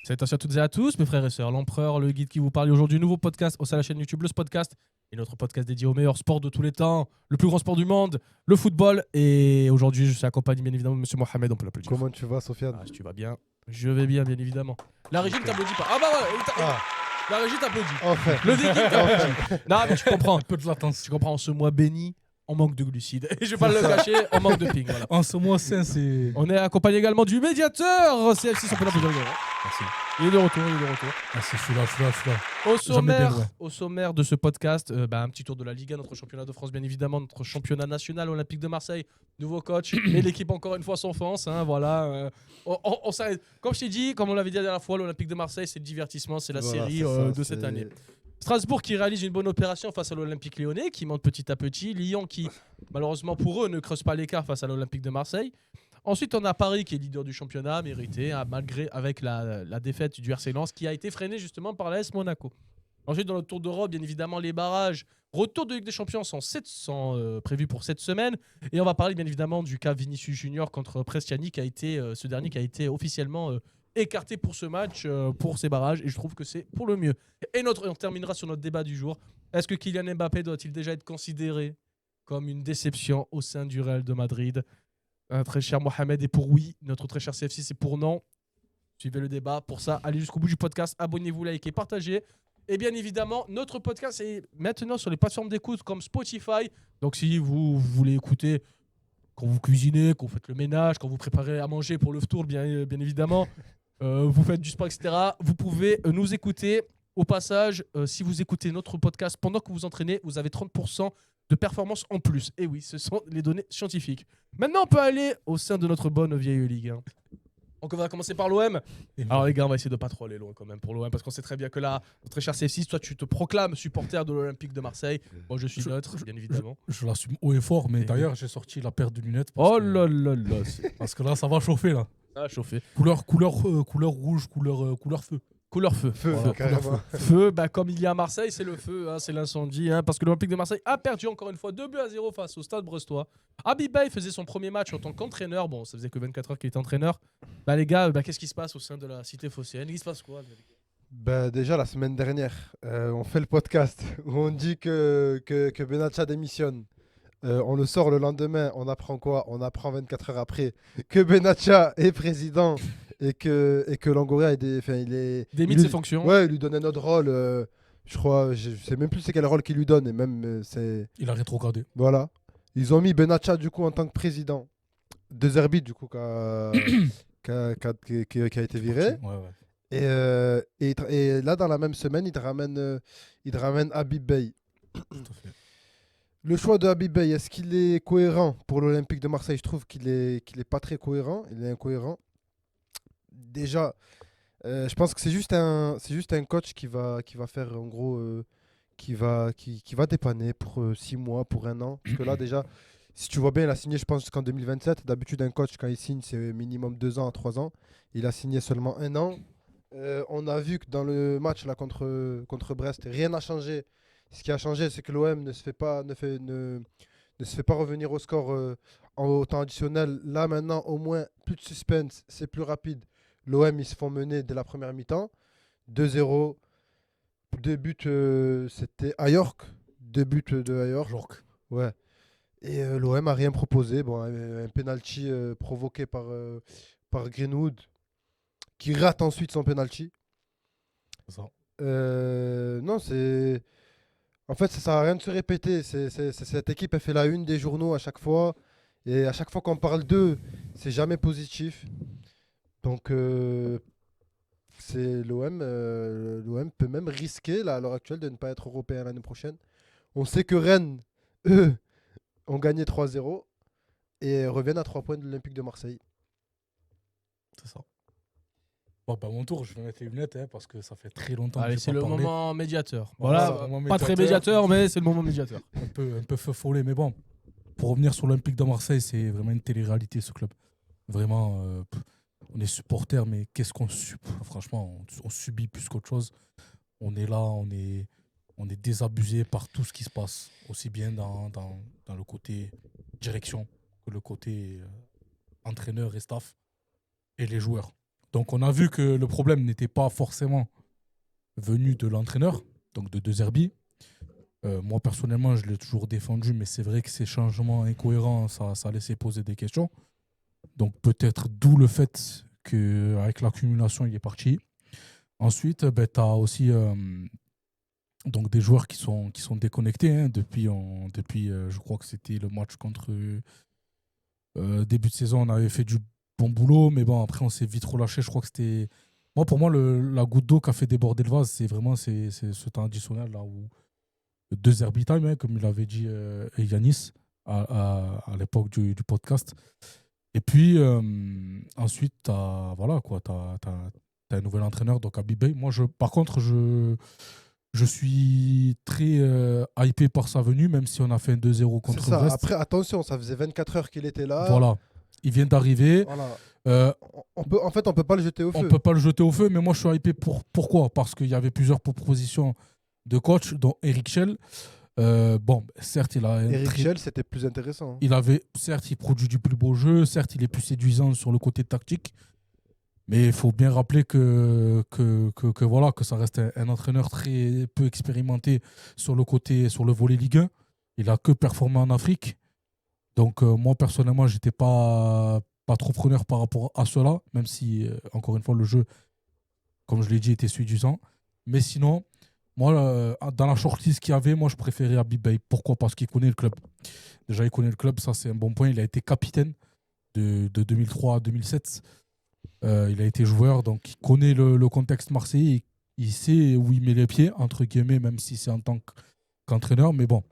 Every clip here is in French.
Salutations à toutes et à tous, mes frères et sœurs. L'Empereur, le guide qui vous parle aujourd'hui. Nouveau podcast au sein de la chaîne YouTube, le Podcast. Et notre podcast dédié au meilleur sport de tous les temps, le plus grand sport du monde, le football. Et aujourd'hui, je suis accompagné bien évidemment de Monsieur Mohamed. On peut l'applaudir. Comment tu vas, Sofiane? Si tu vas bien. Je vais bien évidemment. La régie ne t'applaudit pas. Ah bah ouais, la régie t'applaudit. Enfin. Le déguide t'applaudit. Non, mais tu comprends. Un peu de latence. Tu comprends, en ce mois béni, on manque de glucides. Et je vais pas le cacher, on manque de ping. Voilà. En ce mois saint, c'est. On est accompagné également du médiateur CF6. On peut l'applaudir. Merci. Il est de retour. Merci, je suis là. Au sommaire de ce podcast, un petit tour de la Liga, notre championnat de France, bien évidemment, notre championnat national Olympique de Marseille, nouveau coach, mais l'équipe encore une fois s'enfonce. Voilà, on s'arrête. Comme je t'ai dit, comme on l'avait dit la dernière fois, l'Olympique de Marseille, c'est le divertissement, c'est la série de cette année. Strasbourg qui réalise une bonne opération face à l'Olympique Lyonnais, qui monte petit à petit. Lyon qui, malheureusement pour eux, ne creuse pas l'écart face à l'Olympique de Marseille. Ensuite, on a Paris qui est leader du championnat, mérité, malgré avec la défaite du RC Lens, qui a été freinée justement par l'AS Monaco. Ensuite, dans le Tour d'Europe, bien évidemment, les barrages. Retour de Ligue des Champions sont prévus pour cette semaine. Et on va parler bien évidemment du cas Vinicius Junior contre Bresciani, ce dernier qui a été officiellement écarté pour ce match, pour ces barrages. Et je trouve que c'est pour le mieux. Et on terminera sur notre débat du jour. Est-ce que Kylian Mbappé doit-il déjà être considéré comme une déception au sein du Real de Madrid ? Très cher Mohamed est pour oui, notre très cher CF6 c'est pour non. Suivez le débat. Pour ça, allez jusqu'au bout du podcast. Abonnez-vous, likez, partagez. Et bien évidemment, notre podcast est maintenant sur les plateformes d'écoute comme Spotify. Donc si vous voulez écouter quand vous cuisinez, quand vous faites le ménage, quand vous préparez à manger pour le tour, bien évidemment, vous faites du sport, etc., vous pouvez nous écouter. Au passage, si vous écoutez notre podcast pendant que vous entraînez, vous avez 30% de performance en plus. Et oui, ce sont les données scientifiques. Maintenant, on peut aller au sein de notre bonne vieille Ligue 1. Donc, on va commencer par l'OM. Alors, les gars, on va essayer de pas trop aller loin quand même pour l'OM, parce qu'on sait très bien que là, notre cher CF6, toi, tu te proclames supporter de l'Olympique de Marseille. Moi, je suis neutre, bien évidemment. Je l'assume haut et fort, mais d'ailleurs, j'ai sorti la paire de lunettes. Oh là là là. Parce que là, ça va chauffer, là. Ça va chauffer. Couleur rouge, couleur feu. Couleur feu. Voilà, carrément. Feu, comme il y a à Marseille, c'est le feu, c'est l'incendie. Parce que l'Olympique de Marseille a perdu encore une fois 2-0 face au Stade Brestois. Habib Beye faisait son premier match en tant qu'entraîneur. Bon, ça faisait que 24 heures qu'il était entraîneur. Les gars, qu'est-ce qui se passe au sein de la cité phocéenne ? Il se passe quoi ? Déjà, la semaine dernière, on fait le podcast où on dit que Benatia démissionne. On le sort le lendemain. On apprend quoi ? On apprend 24 heures après que Benatia est président. Et que Longoria démite ses fonctions. Ouais, il lui donne un autre rôle. Je crois, je sais même plus c'est quel rôle qu'il lui donne. Et même, il a rétrogradé. Voilà. Ils ont mis Benatia du coup en tant que président. De Zerbi du coup qui a été viré. Ouais. Et là dans la même semaine, il te ramène Habib Beye. Tout à fait. Le choix de Habib Beye, est-ce qu'il est cohérent pour l'Olympique de Marseille ? Je trouve qu'il est pas très cohérent. Il est incohérent. Déjà, je pense que c'est juste un coach qui va faire en gros qui va dépanner pour 6 mois, pour 1 an. Parce que là déjà, si tu vois bien, il a signé je pense qu'en 2027. D'habitude un coach quand il signe c'est minimum 2 ans à 3 ans. Il a signé seulement 1 an. On a vu que dans le match là contre Brest, rien n'a changé. Ce qui a changé, c'est que l'OM ne se fait pas revenir au score au temps additionnel. Là maintenant, au moins plus de suspense, c'est plus rapide. L'OM, ils se font mener dès la première mi-temps. 2-0. 2 buts, c'était à York. 2 buts de à York. Ouais. Et l'OM n'a rien proposé. Bon, un penalty provoqué par Greenwood, qui rate ensuite son penalty. Ça. Non, c'est... En fait, ça sert à rien de se répéter. Cette équipe, elle fait la une des journaux à chaque fois. Et à chaque fois qu'on parle d'eux, c'est jamais positif. Donc, c'est l'OM. L'OM peut même risquer, là, à l'heure actuelle, de ne pas être européen l'année prochaine. On sait que Rennes, eux, ont gagné 3-0 et reviennent à 3 points de l'Olympique de Marseille. C'est ça. Bon, mon tour, je vais mettre les lunettes parce que ça fait très longtemps Allez, que c'est le moment médiateur. Voilà, pas très médiateur, mais c'est le moment médiateur. Un peu feu follet, mais bon. Pour revenir sur l'Olympique de Marseille, c'est vraiment une télé-réalité, ce club. Vraiment, on est supporters, mais qu'est-ce qu'on subit ? Franchement, on subit plus qu'autre chose. On est là, on est désabusé par tout ce qui se passe, aussi bien dans le côté direction que le côté entraîneur et staff et les joueurs. Donc on a vu que le problème n'était pas forcément venu de l'entraîneur, donc de De Zerbi. Moi personnellement, je l'ai toujours défendu, mais c'est vrai que ces changements incohérents, ça a laissé poser des questions. Donc peut-être d'où le fait qu'avec l'accumulation, il est parti. Ensuite, tu as aussi donc des joueurs qui sont déconnectés depuis je crois que c'était le match contre début de saison, on avait fait du bon boulot, mais bon, après on s'est vite relâché. Je crois que c'était... Moi, pour moi, la goutte d'eau qui a fait déborder le vase, c'est vraiment ce temps additionnel là où 2 herbie time, hein, comme il avait dit Yanis à l'époque du podcast. Et puis ensuite, tu as un nouvel entraîneur, donc Habib Beye. Moi, par contre, je suis très hypé par sa venue, même si on a fait un 2-0 contre C'est ça. Brest. Après, attention, ça faisait 24 heures qu'il était là. Voilà. Il vient d'arriver. Voilà. On peut pas le jeter au feu. On peut pas le jeter au feu, mais moi, je suis hypé pourquoi ? Parce qu'il y avait plusieurs propositions de coach, dont Eric Schell. Certes, il a Eric Schell, c'était plus intéressant. Certes, il produit du plus beau jeu. Certes, il est plus séduisant sur le côté tactique. Mais il faut bien rappeler que ça reste un entraîneur très peu expérimenté sur le volet Ligue 1. Il a que performé en Afrique. Donc moi, personnellement, je n'étais pas trop preneur par rapport à cela, même si, encore une fois, le jeu, comme je l'ai dit, était séduisant. Mais sinon, moi, dans la shortlist qu'il y avait, moi, je préférais Habib Beye. Pourquoi ? Parce qu'il connaît le club. Déjà, il connaît le club, ça, c'est un bon point. Il a été capitaine de 2003 à 2007. Il a été joueur, donc il connaît le contexte marseillais. Il sait où il met les pieds, entre guillemets, même si c'est en tant qu'entraîneur. Mais bon,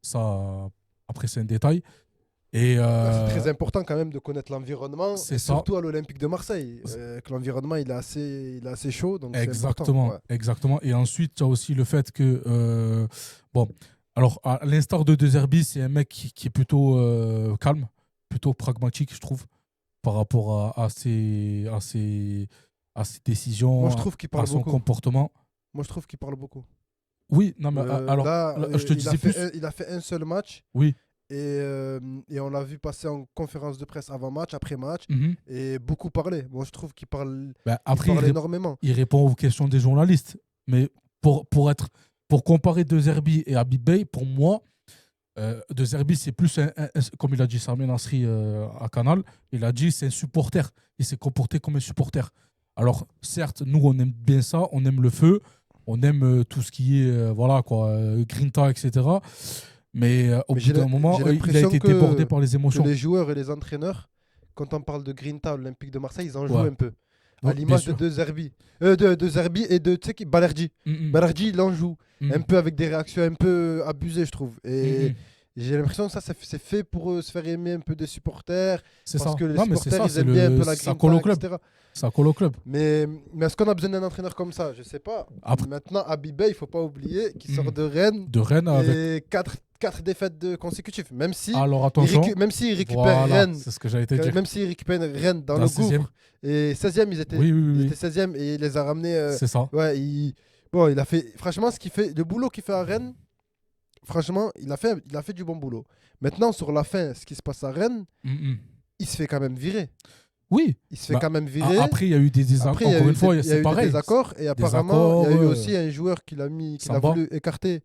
ça, après, c'est un détail. Et c'est très important quand même de connaître l'environnement, surtout à l'Olympique de Marseille. Que l'environnement il est assez chaud. Donc exactement, c'est exactement. Et ensuite, tu as aussi le fait que, alors à l'instar de De Zerbi, c'est un mec qui est plutôt calme, plutôt pragmatique, je trouve, par rapport à ses décisions, moi, je trouve qu'il parle à son beaucoup. comportement. Moi, je trouve qu'il parle beaucoup. Oui, non, mais alors, là, je te disais plus. Il a fait un seul match. Oui. Et on l'a vu passer en conférence de presse avant match, après match, Mhm. et beaucoup parler. Moi, je trouve qu'il parle, après, il parle énormément. Il répond aux questions des journalistes. Mais pour comparer De Zerbi et Habib Beye, pour moi, De Zerbi, c'est plus, comme il a dit Samir Nasri à Canal, il a dit c'est un supporter. Il s'est comporté comme un supporter. Alors, certes, nous, on aime bien ça, on aime le feu, on aime tout ce qui est, grinta, etc. Mais au bout d'un moment, il a été débordé par les émotions. Les joueurs et les entraîneurs, quand on parle de Grinta, Olympique de Marseille, ils en jouent un peu. Ouais, à l'image de Zerbi. De Zerbi et de Balerdi. Balerdi, il en joue. Un peu avec des réactions un peu abusées, je trouve. Et j'ai l'impression que ça c'est fait pour se faire aimer un peu des supporters. Parce que les supporters, ils aiment bien un peu la Grinta, etc. Ça colle au club. Mais est-ce qu'on a besoin d'un entraîneur comme ça ? Je ne sais pas. Maintenant, Habib Beye, il ne faut pas oublier qu'il sort de Rennes. Et avec 4 défaites consécutives. Même si même s'il récupère Rennes. C'est ce que j'allais te dire. Même s'il récupère Rennes dans le gouffre. Et 16e, ils étaient 16e et il les a ramenés. C'est ça. Ouais, il a fait. Franchement, le boulot qu'il fait à Rennes, franchement, il a fait du bon boulot. Maintenant, sur la fin, ce qui se passe à Rennes, il se fait quand même virer. Oui. Il se fait quand même virer. Après, il y a eu des désaccords. Encore une fois, c'est pareil. Des désaccords. Et apparemment, il y a eu aussi un joueur qu'il a voulu écarter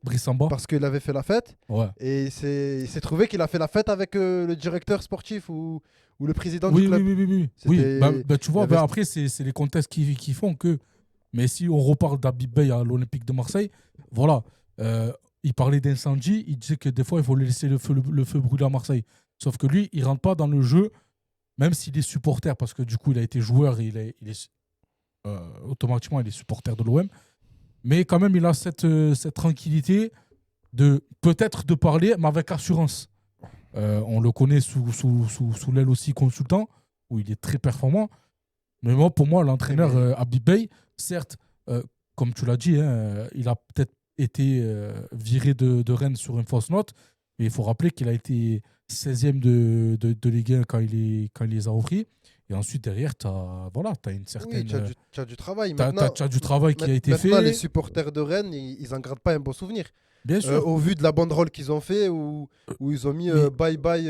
parce qu'il avait fait la fête. Ouais. Et il s'est trouvé qu'il a fait la fête avec le directeur sportif ou le président du club. Oui. Tu vois, après, c'est les contextes qui font que. Mais si on reparle d'Habib Beye à l'Olympique de Marseille, voilà. Il parlait d'incendie. Il disait que des fois, il faut laisser le feu brûler à Marseille. Sauf que lui, il ne rentre pas dans le jeu. Même s'il est supporter, parce que du coup, il a été joueur et il est automatiquement, il est supporter de l'OM. Mais quand même, il a cette tranquillité de peut-être de parler, mais avec assurance. On le connaît sous l'aile aussi consultant, où il est très performant. Mais moi, pour moi, l'entraîneur Habib Beye, certes, comme tu l'as dit, il a peut-être été viré de Rennes sur une fausse note, mais il faut rappeler qu'il a été 16e de Ligue 1 quand il les a repris. Et ensuite, derrière, tu as une certaine... Oui, tu as du travail. Tu as du travail qui a été fait. Maintenant, les supporters de Rennes, ils n'en gardent pas un bon souvenir. Bien sûr. Au vu de la banderole qu'ils ont fait, où ils ont mis Mais- bye bye,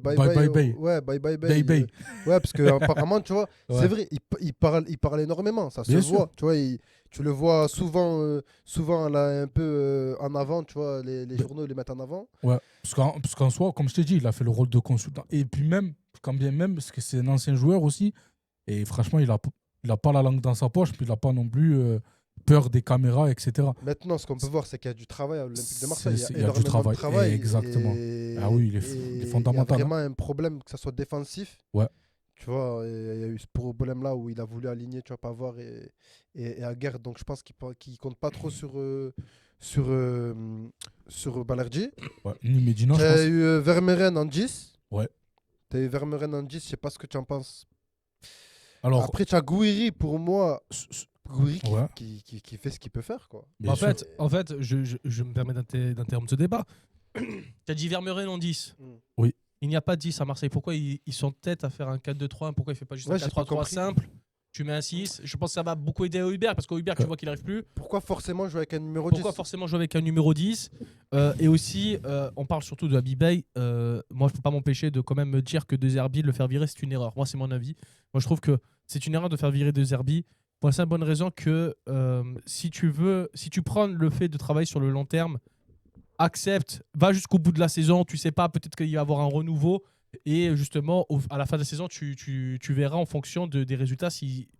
Bye bye bye. Ouais, bye bye Bye bye. bye. Ouais, parce que apparemment, tu vois, Ouais. c'est vrai, il parle énormément, ça se Bien sûr. voit. Tu vois, tu le vois souvent là, un peu en avant, tu vois, les journaux les mettent en avant. Ouais, parce qu'en soi, comme je t'ai dit, il a fait le rôle de consultant. Et puis même, quand bien même, parce que c'est un ancien joueur aussi, et franchement, il a pas la langue dans sa poche, puis il n'a pas non plus peur des caméras, etc. Maintenant, ce qu'on peut voir, c'est qu'il y a du travail à l'Olympique de Marseille. Il y a du énormément travail, de travail. exactement. Ah oui, il est il y a fondamental. vraiment un problème, que ce soit défensif. Ouais. Tu vois, il y a eu ce problème-là où il a voulu aligner, tu vois, Pavard et Aguerd. Donc, je pense qu'il ne compte pas trop sur Balerdi. Ouais, ni Medina, Tu je as pense. eu Vermeeren en 10. Ouais. Tu as eu Vermeeren en 10, je sais pas ce que tu en penses. Alors, Après, tu as Gouiri, pour moi. Gouiri ouais. qui fait ce qu'il peut faire, quoi. bien En sûr. fait, je me permets d'interrompre ce débat. Tu as dit Vermeuren en 10. Oui. Il n'y a pas de 10 à Marseille. Pourquoi ils sont tête à faire un 4-2-3? Pourquoi il ne fait pas juste Ouais, un j'ai pas 4-3-3 compris. simple? Tu mets un 6. Je pense que ça va beaucoup aider à Hubert parce qu'au Hubert, tu vois qu'il n'arrive plus. Pourquoi forcément jouer avec un numéro Pourquoi 10? forcément jouer avec un numéro 10? Et aussi, on parle surtout de Habibey. Moi, je ne peux pas m'empêcher de quand même me dire que De Zerbi, le faire virer, c'est une erreur. Moi, c'est mon avis. Moi, je trouve que c'est une erreur de faire virer De Zerbi pour la simple bonne raison que si tu prends le fait de travailler sur le long terme, accepte, va jusqu'au bout de la saison. Tu sais pas, peut-être qu'il va y avoir un renouveau. Et justement, à la fin de la saison, tu verras en fonction des résultats.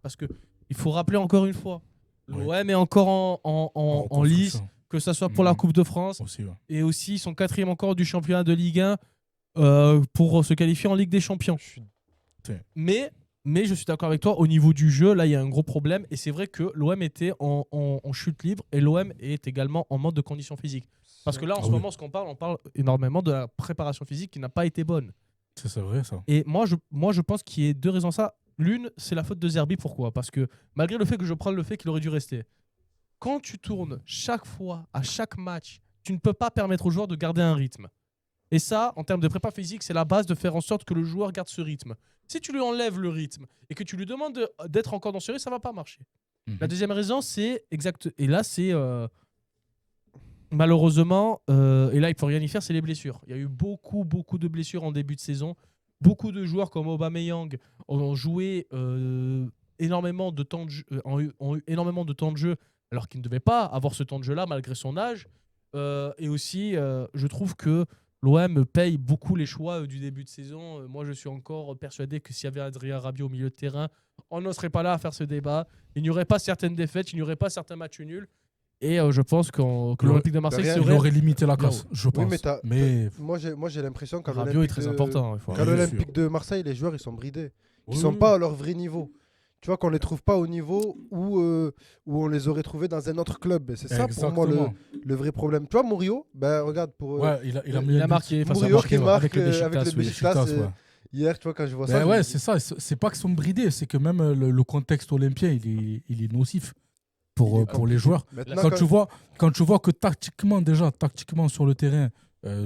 Parce qu'il faut rappeler encore une fois, Oui. l'OM est encore en lice, reconstruction que ce soit pour la Coupe de France aussi. Ouais. et aussi son 4e encore du championnat de Ligue 1 pour se qualifier en Ligue des Champions. Mais je suis d'accord avec toi, au niveau du jeu, là, il y a un gros problème. Et c'est vrai que l'OM était en chute libre et l'OM est également en manque de conditions physiques. Parce que là, en Ah ce oui. moment, on parle énormément de la préparation physique qui n'a pas été bonne. C'est vrai, ça. Et moi, je pense qu'il y a deux raisons à ça. L'une, c'est la faute de Zerbi. Pourquoi? Parce que malgré le fait que je prenne le fait qu'il aurait dû rester, quand tu tournes chaque fois, à chaque match, tu ne peux pas permettre au joueur de garder un rythme. Et ça, en termes de prépa physique, c'est la base de faire en sorte que le joueur garde ce rythme. Si tu lui enlèves le rythme et que tu lui demandes d'être encore dans ce rythme, ça ne va pas marcher. La deuxième raison, c'est exact. Et là, c'est malheureusement, et là, il ne faut rien y faire, c'est les blessures. Il y a eu beaucoup de blessures en début de saison. Beaucoup de joueurs comme Aubameyang ont joué énormément de temps de jeu, ont eu énormément de temps de jeu alors qu'ils ne devaient pas avoir ce temps de jeu-là malgré son âge. Et aussi, je trouve que l'OM paye beaucoup les choix du début de saison. Moi, je suis encore persuadé que s'il y avait Adrien Rabiot au milieu de terrain, on n'en serait pas là à faire ce débat. Il n'y aurait pas certaines défaites, il n'y aurait pas certains matchs nuls. Et je pense que l'Olympique de Marseille Rien, Il serait... aurait limité la casse, je Oui, pense. mais moi, j'ai l'impression qu'à Rabiot est l'Olympique très de... important. Il faut qu'à Bien l'Olympique de Marseille, les joueurs, ils sont bridés. Ils Oui, sont oui. pas à leur vrai niveau. Tu vois, qu'on les trouve pas au niveau où on les aurait trouvés dans un autre club. Et c'est ça, pour moi, Exactement. le vrai problème. Tu vois, Murillo, ben, regarde, pour Ouais, il a Il mis un a but. marqué face à Murillo qui Marseille, marque avec le avec le Beşiktaş, oui. Beşiktaş, Beşiktaş, ouais. hier, tu vois, quand je vois Ben ça. ouais, je me c'est dis, ça. C'est pas qu'ils sont bridés, c'est que même le contexte olympien, il est nocif pour les joueurs. Maintenant, Quand tu vois que tactiquement sur le terrain,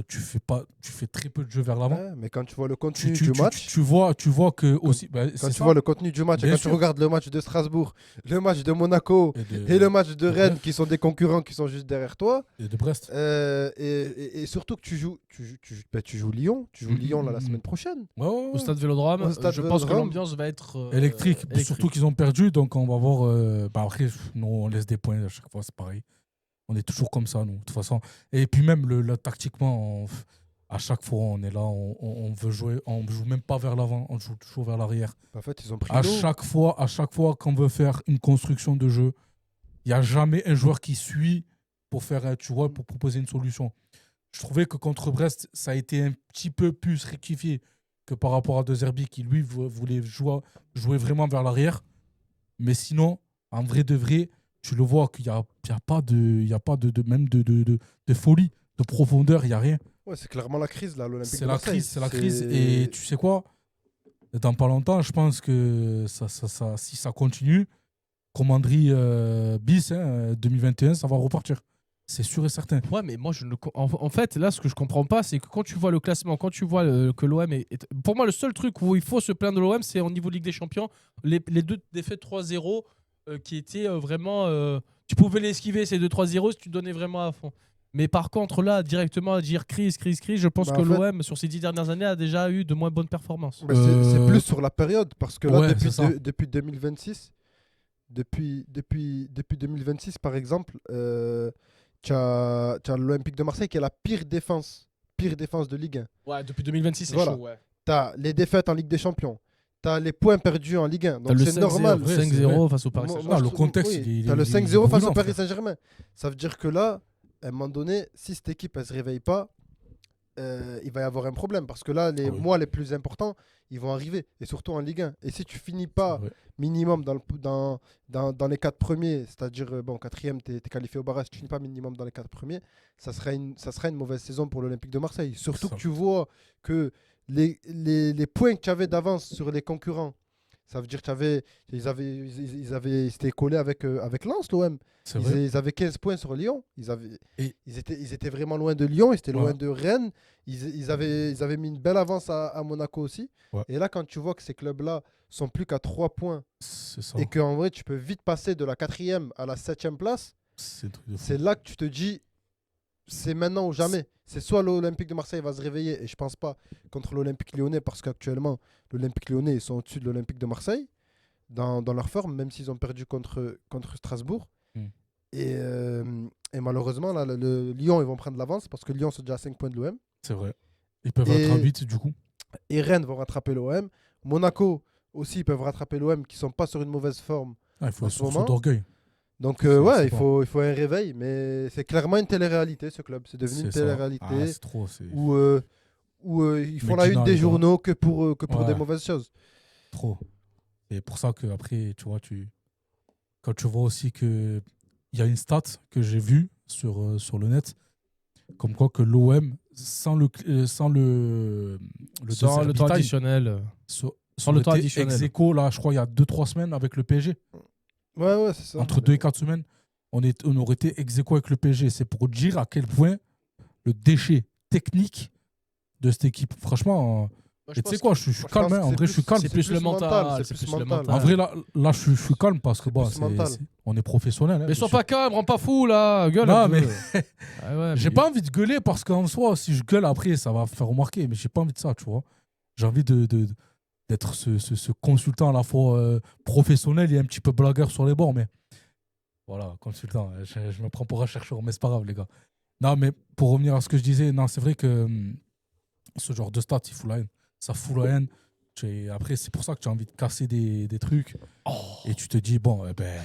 tu fais très peu de jeux vers l'avant. Ouais, mais quand tu vois le contenu du match, Tu vois que aussi. Ben, quand c'est tu ça. vois le contenu du match, et Bien quand tu sûr. regardes le match de Strasbourg, le match de Monaco et le match de Rennes, qui sont des concurrents qui sont juste derrière toi, et de Brest. et surtout que tu joues Lyon, Lyon là, la semaine prochaine. Ouais, ouais, Au ouais. stade Vélodrome, Au stade je pense que Vélodrome. l'ambiance va être Électrique. Surtout qu'ils ont perdu, donc on va voir. Après, nous, on laisse des points à chaque fois, c'est pareil. On est toujours comme ça, nous, de toute façon. Et puis même, tactiquement, à chaque fois, on est là, on veut jouer, on joue même pas vers l'avant, on joue toujours vers l'arrière. En fait, ils ont pris À l'eau. chaque fois qu'on veut faire une construction de jeu, il n'y a jamais un joueur qui suit pour faire, tu vois, pour proposer une solution. Je trouvais que contre Brest, ça a été un petit peu plus rectifié que par rapport à De Zerbi qui, lui, voulait jouer vraiment vers l'arrière. Mais sinon, en vrai de vrai, tu le vois qu'il n'y a pas de folie, de profondeur, il n'y a rien. Ouais, c'est clairement la crise là, l'Olympique de C'est la Marseille. crise, c'est la crise. Et tu sais quoi? Dans pas longtemps, je pense que si ça continue, commanderie bis 2021, ça va repartir. C'est sûr et certain. Ouais, mais moi, en fait, là, ce que je comprends pas, c'est que quand tu vois le classement, quand tu vois que l'OM est... Pour moi, le seul truc où il faut se plaindre de l'OM, c'est au niveau de Ligue des Champions. Les deux défaites 3-0 qui étaient vraiment... tu pouvais l'esquiver, ces 2-3-0, si tu donnais vraiment à fond. Mais par contre, là, directement à dire crise, je pense Bah, que en fait- l'OM, sur ces 10 dernières années, a déjà eu de moins bonnes performances. Mais c'est plus sur la période, parce que là, Ouais, c'est ça. depuis 2026, depuis 2026, par exemple, tu as l'Olympique de Marseille qui est la pire défense de Ligue 1. Ouais, depuis 2026, c'est Voilà. chaud, ouais. Tu as les défaites en Ligue des Champions. Tu as les points perdus en Ligue 1. T'as Donc le c'est 5-0, normal. vrai, 5-0 face au Paris Moi, Saint-Germain. je le trouve- contexte, il t'as est- le il est 5-0 face au brûlant, Paris frère. Saint-Germain. Ça veut dire que là, à un moment donné, si cette équipe elle se réveille pas, il va y avoir un problème. Parce que là, les Ah oui. mois les plus importants, ils vont arriver. Et surtout en Ligue 1. Et si tu finis pas Ouais. minimum dans les 4 premiers, c'est-à-dire, bon, quatrième, tu es qualifié au barrage, tu finis pas minimum dans les 4 premiers, ça sera une mauvaise saison pour l'Olympique de Marseille. Surtout Ça. que tu vois que les points que tu avais d'avance sur les concurrents, ça veut dire que ils étaient collés avec Lens, l'OM. C'est vrai. Ils avaient 15 points sur Lyon. Et- Ils étaient vraiment loin de Lyon, ils étaient loin Ouais. de Rennes. Ils avaient mis une belle avance à Monaco aussi. Ouais. Et là, quand tu vois que ces clubs-là sont plus qu'à 3 points C'est ça. et qu'en vrai, tu peux vite passer de la 4e à la 7e place, C'est un truc de fou. c'est là que tu te dis, c'est maintenant ou jamais. C'est soit l'Olympique de Marseille va se réveiller, et je pense pas contre l'Olympique lyonnais, parce qu'actuellement, l'Olympique lyonnais, ils sont au-dessus de l'Olympique de Marseille dans leur forme, même s'ils ont perdu contre Strasbourg. Mm. Et malheureusement, là, le Lyon, ils vont prendre l'avance, parce que Lyon, c'est déjà à 5 points de l'OM. C'est vrai. Ils peuvent Et- être à 8 du coup. Et Rennes vont rattraper l'OM. Monaco aussi, ils peuvent rattraper l'OM, qui sont pas sur une mauvaise forme. Ah, il faut en un ce sursaut moment, d'orgueil. Donc C'est ouais, il pas- faut un réveil, mais c'est clairement une télé-réalité, ce club. C'est devenu une C'est ça. télé-réalité Ah, c'est trop. C'est où ils font la Medina, une des les gars. journaux que pour Ouais. des mauvaises choses. trop. Et pour ça que après, tu vois, quand tu vois aussi que il y a une stat que j'ai vue sur le net, comme quoi que l'OM sans le Sans le temps Derby time, additionnel. sans le temps additionnel. ex aequo, là, je crois, il y a 2-3 semaines avec le PSG. Ouais, c'est ça. Entre 2 et 4 semaines, on aurait été ex aequo avec le PSG. C'est pour dire à quel point le déchet technique de cette équipe. Franchement, et tu sais quoi, je suis moi, je calme. pense hein. que En c'est vrai, je suis plus- calme. C'est plus le mental. c'est plus mental. En vrai, là je suis calme parce que C'est bon, plus mental. on est professionnel. hein, Mais bien sois sûr. pas calme, rends pas fou là, gueule. Non, un peu. mais Ah ouais, j'ai mais- pas envie de gueuler parce qu'en soi, si je gueule après, ça va faire remarquer. Mais j'ai pas envie de ça, tu vois. J'ai envie d'être ce consultant à la fois professionnel et un petit peu blagueur sur les bords. Mais voilà, consultant, je me prends pour un chercheur, mais c'est pas grave, les gars. Non, mais pour revenir à ce que je disais, non, c'est vrai que ce genre de stats, il fout la haine. Ça fout la haine. Après, c'est pour ça que tu as envie de casser des trucs. Et tu te dis, bon, eh ben.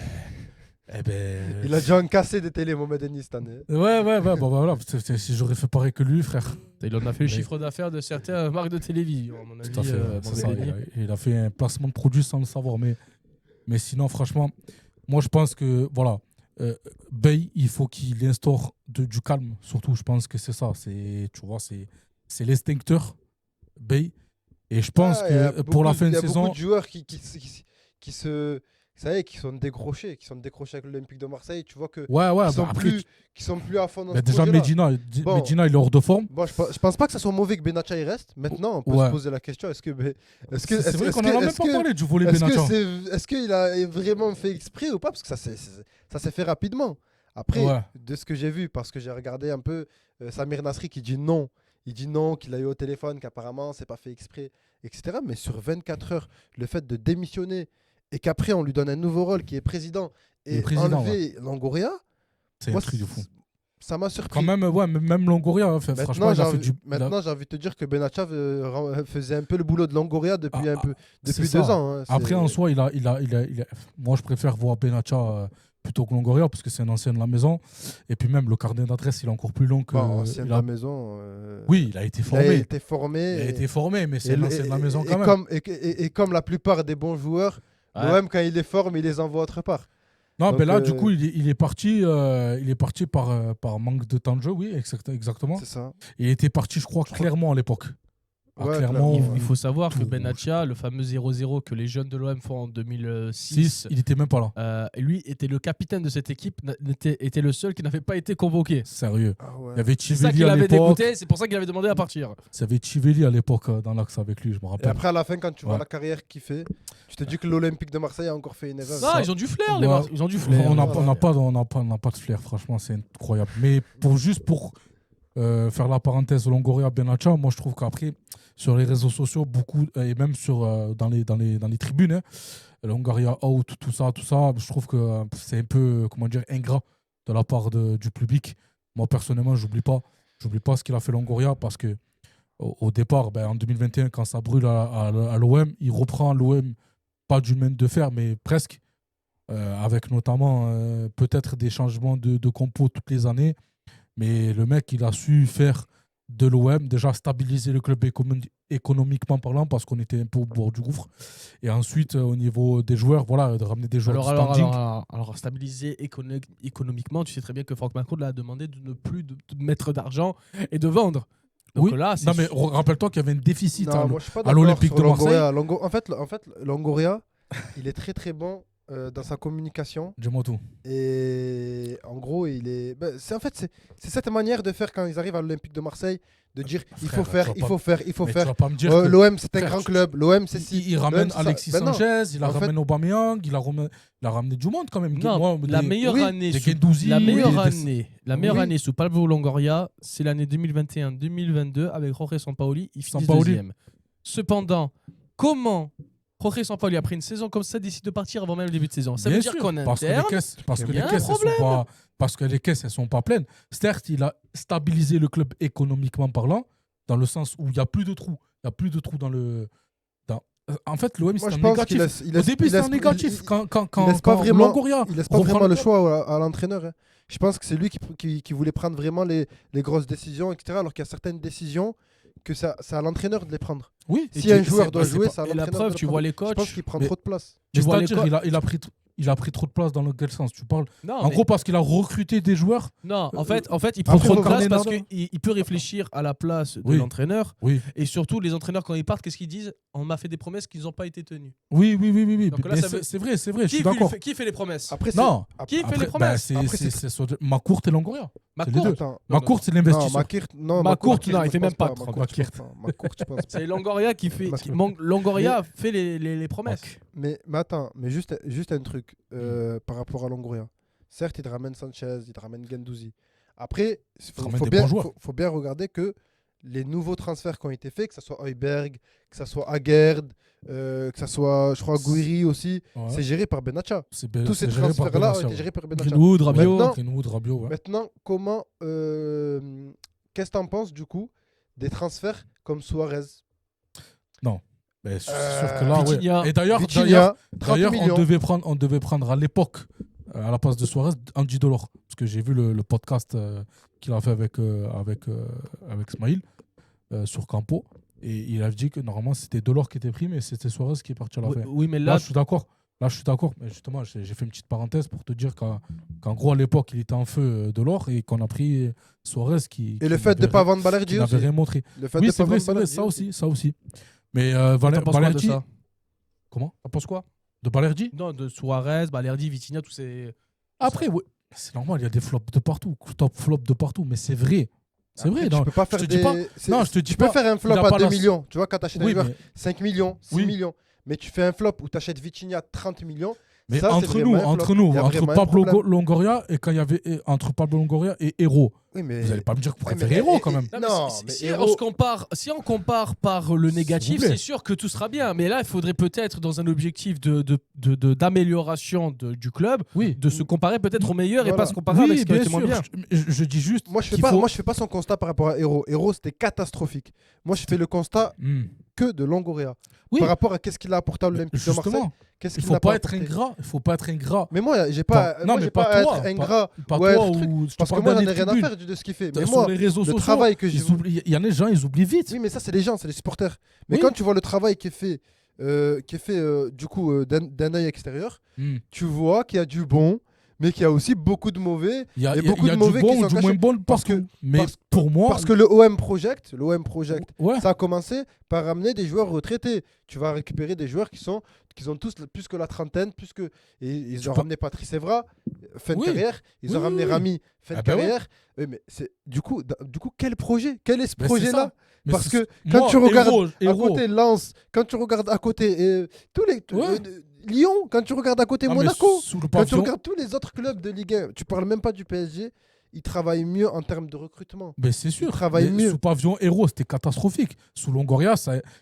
Il a déjà cassé des télés, Mohamed Eni, cette année. Ouais, bon, voilà. Si j'aurais fait pareil que lui, frère. Il en a fait le Mais- chiffre d'affaires de certaines marques de télévision, à mon avis. Tout à fait. C'est ça, Mohamed Eni. il a fait un placement de produit sans le savoir. Mais sinon, franchement, moi, je pense que, voilà, Bey, il faut qu'il instaure du calme. Surtout, je pense que c'est ça. Tu vois, c'est l'extincteur, Bey. Et je pense Ah, il y a que pour la beaucoup- fin de Il y a saison. beaucoup de joueurs qui ça y est, qui sont décrochés avec l'Olympique de Marseille. Tu vois que Ouais, qui sont, après, qui sont plus à fond dans mais ce déjà, projet-là. Bon. Medina, il est hors de forme. Bon, je pense pas que ça soit mauvais que Benatia y reste. Maintenant, on peut Ouais. se poser la question est-ce que C'est vrai qu'on en a même pas parlé du volet Benatia. est-ce qu'il a vraiment fait exprès ou pas? Parce que ça s'est fait rapidement. Après, Ouais. de ce que j'ai vu, parce que j'ai regardé un peu Samir Nasri qui dit non. Il dit non, qu'il a eu au téléphone, qu'apparemment, c'est pas fait exprès, etc. Mais sur 24 heures, le fait de démissionner et qu'après, on lui donne un nouveau rôle qui est président Il est et président, enlever Longoria, C'est un moi, truc de fou. ça m'a surpris. Quand même, ouais, même Longoria, hein, franchement, Maintenant, il a fait du. maintenant, j'ai envie de te dire que Benatia faisait un peu le boulot de Longoria depuis c'est 2 ça. ans. hein. Après, C'est- en soi, moi, je préfère voir Benatia plutôt que Longoria parce que c'est un ancien de la maison. Et puis même, le carnet d'adresse, il est encore plus long que. Bon, ancien il de a- la maison. Oui, il a été Il formé. a été formé. Il a été formé, mais c'est et- un ancien de la maison et quand même. et comme la plupart des bons joueurs, Ouais. l'OM, quand il les forme, il les envoie autre part. Non, Donc, mais là, du coup, il est parti par manque de temps de jeu, oui, exactement. C'est ça. Il était parti, je crois, clairement à l'époque. Ouais, clairement. clairement. Il faut savoir que tout Benatia, le fameux 0-0 que les jeunes de l'OM font en 2006, il était même pas là. lui était le capitaine de cette équipe, était le seul qui n'avait pas été convoqué. Sérieux. Ah ouais. Il y avait C'est ça qui Chivelli à l'avait l'époque. dégoûté, c'est pour ça qu'il avait demandé à partir. Il y avait Chivelli à l'époque dans l'axe avec lui, je me Et rappelle. après, à la fin, quand tu vois Ouais. la carrière qu'il fait, tu te dis que l'Olympique de Marseille a encore fait une erreur. Non, ils ont du flair, les Ouais. Mars. Ils ont du flair. On n'a Ouais. pas de flair, franchement, c'est incroyable. Mais pour faire la parenthèse Longoria Benatia, moi je trouve qu'après, sur les réseaux sociaux, beaucoup, et même dans les tribunes, hein, Longoria out, tout ça, je trouve que c'est un peu, comment dire, ingrat de la part du public. Moi personnellement, j'oublie pas ce qu'il a fait Longoria parce que au départ, en 2021, quand ça brûle à l'OM, il reprend l'OM, pas d'une main de fer, mais presque. Avec notamment peut-être des changements de compo toutes les années. Mais le mec, il a su faire de l'OM, déjà stabiliser le club économiquement parlant, parce qu'on était un peu au bord du gouffre. Et ensuite, au niveau des joueurs, voilà, de ramener des joueurs de standing. Alors, stabiliser économiquement, tu sais très bien que Franck Macron l'a demandé de ne plus de mettre d'argent et de vendre. Donc Oui, là, c'est non, mais rappelle-toi qu'il y avait un déficit Non, à moi, je suis pas à d'accord l'Olympique sur de Marseille. Longoria. En fait, Longoria, il est très très bon dans sa communication. Dis-moi tout. Et en gros, il est. C'est cette manière de faire quand ils arrivent à l'Olympique de Marseille, de dire il Frère, faut faire, tu vas il pas- faut faire, il faut Mais tu faire. vas pas me dire que L'OM, c'est un frère, grand club. L'OM, c'est si. il ramène l'OM, c'est ça. Alexis Ben non. Sanchez, il a En fait- ramené Aubameyang, il a ramené du monde quand même. Non, Moi, la des- meilleure oui, année, des sous, Guendouzi, la meilleure oui, année, Oui. année sous Pablo Longoria, c'est l'année 2021-2022 avec Jorge Sampaoli. Il finit Sampaoli. deuxième. Cependant, comment Jorge Sampaoli, après une saison comme ça, décide de partir avant même le début de saison? Ça Bien veut dire sûr, qu'en parce que interne, les il y a un caisses, problème. parce que les caisses, elles sont pas pleines. Certes, il a stabilisé le club économiquement parlant, dans le sens où il n'y a plus de trous. Il n'y a plus de trous dans le. En fait, l'OM, Moi, c'est je un pense négatif. qu'il laisse. Au début, c'est un négatif. Il laisse pas vraiment. Longoria Il laisse pas reprend vraiment le club. choix à l'entraîneur. Hein. Je pense que c'est lui qui voulait prendre vraiment les grosses décisions, etc. Alors qu'il y a certaines décisions que c'est à l'entraîneur de les prendre. Oui. Si un joueur doit jouer, ça. c'est à Et la l'entraîneur. preuve, de tu le vois prendre. les Je pense coachs. qu'il prend Mais- trop de place. Tu vois les C'est-à-dire, il a pris trop de place dans quel sens tu parles? Non, En mais- gros, parce qu'il a recruté des joueurs. Non, en fait, il Après, prend trop de faut place regarder parce Nardin. qu'il peut réfléchir à la place de Oui. l'entraîneur. Oui. Et surtout, les entraîneurs, quand ils partent, qu'est-ce qu'ils disent? On m'a fait des promesses qui n'ont pas été tenues. Oui. Donc là, Mais ça veut- c'est vrai, je suis d'accord. Qui fait les promesses? Après, Non. Qui fait Après, les promesses? Après, c'est Macourt et Longoria. c'est les deux. Attends. Macourt, c'est Non, l'investisseur. Macourt, non, il fait même pas Macourt, de Macourt, je pense pas. C'est Longoria qui fait. Parce que- Longoria fait les promesses. Mais attends, mais juste un truc par rapport à Longoria. Certes, il te ramène Sanchez, il te ramène Guendouzi. Après, il ramène faut des bien, bons joueurs. faut bien regarder que les nouveaux transferts qui ont été faits, que ce soit Højbjerg, que ce soit Aguerd, que ce soit, je crois, Gouiri aussi, Ouais. c'est géré par Benatia. Tous ces c'est géré par transferts-là ont Benatia, été gérés par Benatia. Greenwood, Rabiot. Maintenant- Greenwood, Rabiot, ouais. Maintenant, qu'est-ce que tu en penses du coup des transferts comme Suarez, Mais c'est sûr que là, ouais. Vitinha. Et d'ailleurs, Vitinha, 30 millions. on devait prendre à l'époque, à la place de Suarez, Andy Delors. Parce que j'ai vu le podcast qu'il a fait avec Smaïl sur Campo. Et il a dit que normalement, c'était Delors qui était pris, mais c'était Suarez qui est parti à la fin. Oui, mais Là, là, je suis d'accord. Mais justement, j'ai fait une petite parenthèse pour te dire qu'en gros, à l'époque, il était en feu Delors et qu'on a pris Suarez qui. Et le fait de ne pas vendre Balerdi n'avait aussi. rien montré. Le fait Oui, de c'est pas vrai, vendre ça Balerdi aussi. Mais t'en penses quoi de Balerdi. ça? Comment? T'en penses quoi? De Balerdi? Non, de Suarez, Balerdi, Vitinha, tous ces. Après, ouais, c'est normal, il y a des flops de partout, top flop de partout, mais c'est vrai. C'est Après, vrai. tu non, peux pas je faire te dis des. pas- c'est- non, je te dis tu peux pas, faire un flop il a à pas 2 la- millions. Tu vois, quand tu achètes un Oui, joueur mais, 5 millions, 6 Oui. millions. Mais tu fais un flop où tu achètes Vitinha 30 millions. mais ça, c'est entre vraiment un flop. Il y a entre vraiment un Pablo problème. Longoria et quand il y avait entre Pablo Longoria et Héros, Oui, mais. vous n'allez pas me dire que vous Ouais, préférez mais- Héros quand même. Non, si, mais si Héros- on compare par le négatif, plaît. c'est sûr que tout sera bien. Mais là, il faudrait peut-être, dans un objectif d'amélioration du club, Oui. de se comparer peut-être au meilleur et Voilà. pas se comparer avec Oui, ce qui a bien été moins sûr. bien. Je dis juste. Moi, je fais qu'il pas, faut- moi, je fais pas son constat par rapport à Héros. Héros, c'était catastrophique. Moi, je fais le constat Hmm. que de Longoria. Oui. Par rapport à qu'est-ce qu'il a apporté à l'Olympique de Marseille. Justement, Qu'est-ce il qu'il faut n'a pas être apporté. ingrat. Il faut pas être ingrat. Mais moi, j'ai pas. Non, moi, mais j'ai pas pas toi, être ingrat. Pas Ouais, toi ce truc. ou je te Parce que parle moi, dans j'en ai les rien à tribunes. faire de ce qu'il fait. Mais Sur moi, les réseaux le sociaux, travail que j'ai. il y en a des gens, ils oublient vite. Oui, mais ça, c'est les gens, c'est les supporters. Mais Oui. quand tu vois le travail qui est fait du coup d'un œil extérieur, Hmm. tu vois qu'il y a du bon, mais qu'il y a aussi beaucoup de mauvais. Il y a, et beaucoup de du mauvais qui bon ou sont du cachés. moins bon Parce partout. que- Mais parce- pour moi, Parce que le OM Project, ouais. ça a commencé par ramener des joueurs retraités. Tu vas récupérer des joueurs qui ont tous plus que la trentaine, et ils ont ramené Patrice Evra, fin de Oui. carrière. Ils ont Oui, ramené oui, oui. Rami, fin de Ah ben ouais. carrière. Oui, mais du coup, quel projet? Quel est ce Ben, c'est projet-là? ça. Mais Parce c'est- que quand moi, tu regardes à héros. côté Lens, quand tu regardes à côté Ouais. Lyon, quand tu regardes à côté Ah, mais Monaco, sous le quand tu pavillon, regardes tous les autres clubs de Ligue 1, tu parles même pas du PSG, ils travaillent mieux en termes de recrutement. ben c'est sûr. travaille Mais mieux. Sous pavillon héros, c'était catastrophique. Sous Longoria,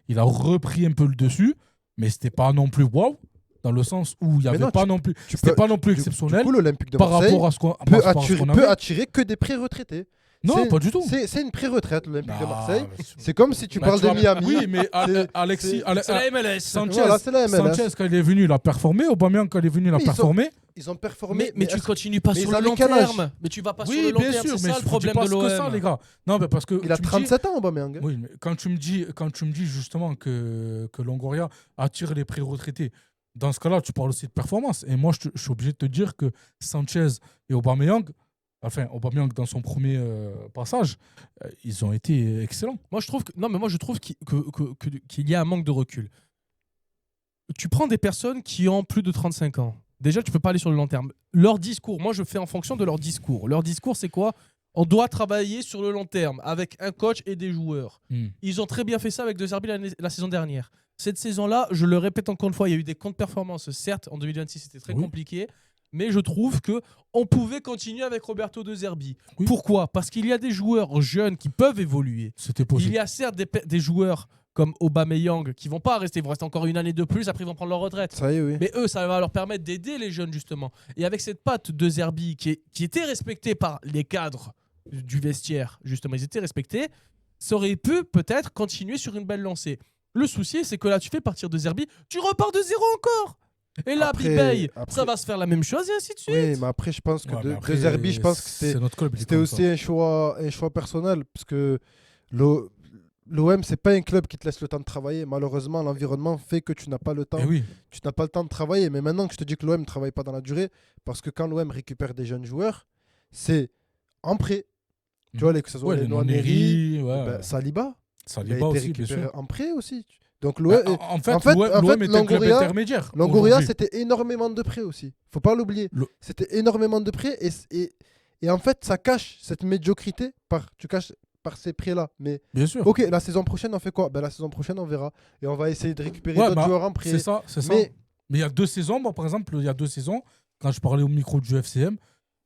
il a repris un peu le dessus, mais c'était pas non plus waouh, dans le sens où il y Mais avait non, pas non plus. Tu C'était peux- pas non plus du exceptionnel coup, l'Olympique de par Marseille rapport à ce qu'on peut par rapport à ce qu'on avait. peut attirer que des pré-retraités. Non, C'est- pas du tout. C'est une pré-retraite, l'Olympique de Non, Marseille. mais C'est comme si tu Bah, parles tu de vois, Miami. Oui, mais C'est- Alexis, C'est la MLS. Sanchez, Voilà, c'est la MLS. Sanchez, quand il est venu, il a performé. Aubameyang, quand il est venu, il a Mais ils ont- performé. Ils ont performé. Mais tu est-ce- continues pas mais sur ils le avaient long quel âge terme. Mais tu vas pas sur Oui, le long bien terme. sûr, C'est mais ça le problème pas de que ça, les l'OM. gars. Non, mais parce que Il a tu me dis- 37 ans, Aubameyang. hein. Oui, mais quand tu me dis justement que Longoria attire les pré-retraités, dans ce cas-là, tu parles aussi de performance. Et moi, je suis obligé de te dire que Sanchez et Aubameyang, dans son premier passage, ils ont été excellents. Moi, je trouve qu'il y a un manque de recul. Tu prends des personnes qui ont plus de 35 ans. Déjà, tu peux pas aller sur le long terme. Leur discours, moi, je fais en fonction de leur discours. Leur discours, c'est quoi? On doit travailler sur le long terme avec un coach et des joueurs. Ils ont très bien fait ça avec De Zerbi la saison dernière. Cette saison-là, je le répète encore une fois, il y a eu des contre-performances. Certes, en 2026, c'était très Oui. compliqué. Mais je trouve que on pouvait continuer avec Roberto De Zerbi. Oui. Pourquoi? Parce qu'il y a des joueurs jeunes qui peuvent évoluer. C'était Il possible. y a certes des joueurs comme Aubameyang qui vont pas rester, ils vont rester encore une année de plus, après ils vont prendre leur retraite. Ça y est, oui. Mais eux, ça va leur permettre d'aider les jeunes justement. Et avec cette patte de Zerbi qui était respectée par les cadres du vestiaire, justement, ils étaient respectés, ça aurait pu peut-être continuer sur une belle lancée. Le souci, c'est que là, tu fais partir de Zerbi, tu repars de zéro encore. Et là, Après- Bibey, après- ça va se faire la même chose et ainsi de suite. Oui, mais après, je pense que Ouais, mais De après, Zerbi, je pense que c'est notre club. il est c'était comme aussi ça. un choix personnel. Parce que l'OM, c'est pas un club qui te laisse le temps de travailler. Malheureusement, l'environnement fait que tu n'as pas le temps. Eh oui. Tu n'as pas le temps de travailler. Mais maintenant que je te dis que l'OM ne travaille pas dans la durée, parce que quand l'OM récupère des jeunes joueurs, c'est en prêt. Tu vois, que ce soit Ouais, les les Noaneri, Noneri, ouais. Saliba, il a Saliba été aussi, bien récupéré sûr. en prêt aussi. Donc Bah, l'OM, en fait, en fait, l'OM est un club Longoria- intermédiaire. Longoria, aujourd'hui. c'était énormément de prêts aussi. Faut pas l'oublier. Le- C'était énormément de prêts et en fait, ça cache cette médiocrité tu caches par ces prêts-là. Mais Bien sûr. ok, la saison prochaine, on fait quoi? La saison prochaine, on verra. Et on va essayer de récupérer Ouais, d'autres bah, joueurs en prêt. C'est ça. Mais Mais il y a 2 saisons, moi, par exemple, il y a 2 saisons, quand je parlais au micro du FCM,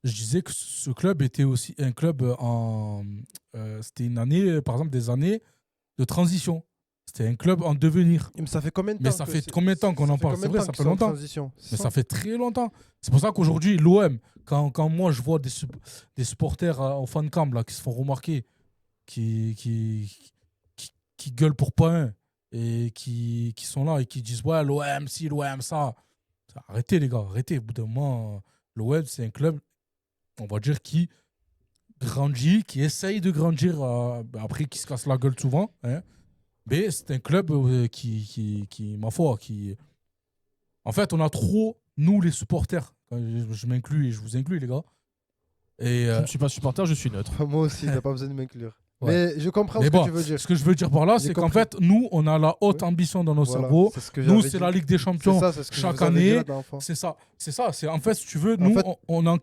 je disais que ce club était aussi un club c'était une année, par exemple, des années de transition. C'était un club en devenir. mais ça fait combien de temps Mais ça fait combien de temps qu'on en parle? C'est vrai, ça fait longtemps. Mais ça fait très longtemps. C'est pour ça qu'aujourd'hui, l'OM, quand moi je vois des supporters en fan cam là, qui se font remarquer, qui gueulent pour pas un, et qui sont là et qui disent ouais, l'OM, si, l'OM, ça. Arrêtez, les gars, arrêtez. Au bout d'un moment, l'OM, c'est un club, on va dire, qui grandit, qui essaye de grandir, après qui se casse la gueule souvent. Hein. Mais c'est un club qui, ma foi, qui. En fait, on a trop, nous les supporters, je m'inclus et je vous inclus, les gars. Et, Je ne suis pas supporter, je suis neutre. Moi aussi, t'as pas besoin de m'inclure. Ouais. Mais je comprends Mais ce bon, que tu veux dire. ce que je veux dire par là, J'ai c'est qu'en compris. fait, nous, on a la haute Oui. ambition dans nos Voilà, cerveaux. c'est ce que Nous, j'avais c'est dit. la Ligue des C'est Champions. ça, c'est ce que chaque je vous avais dit année, la dernière fois. C'est ça. C'est en fait, si tu veux, En nous, fait- on est en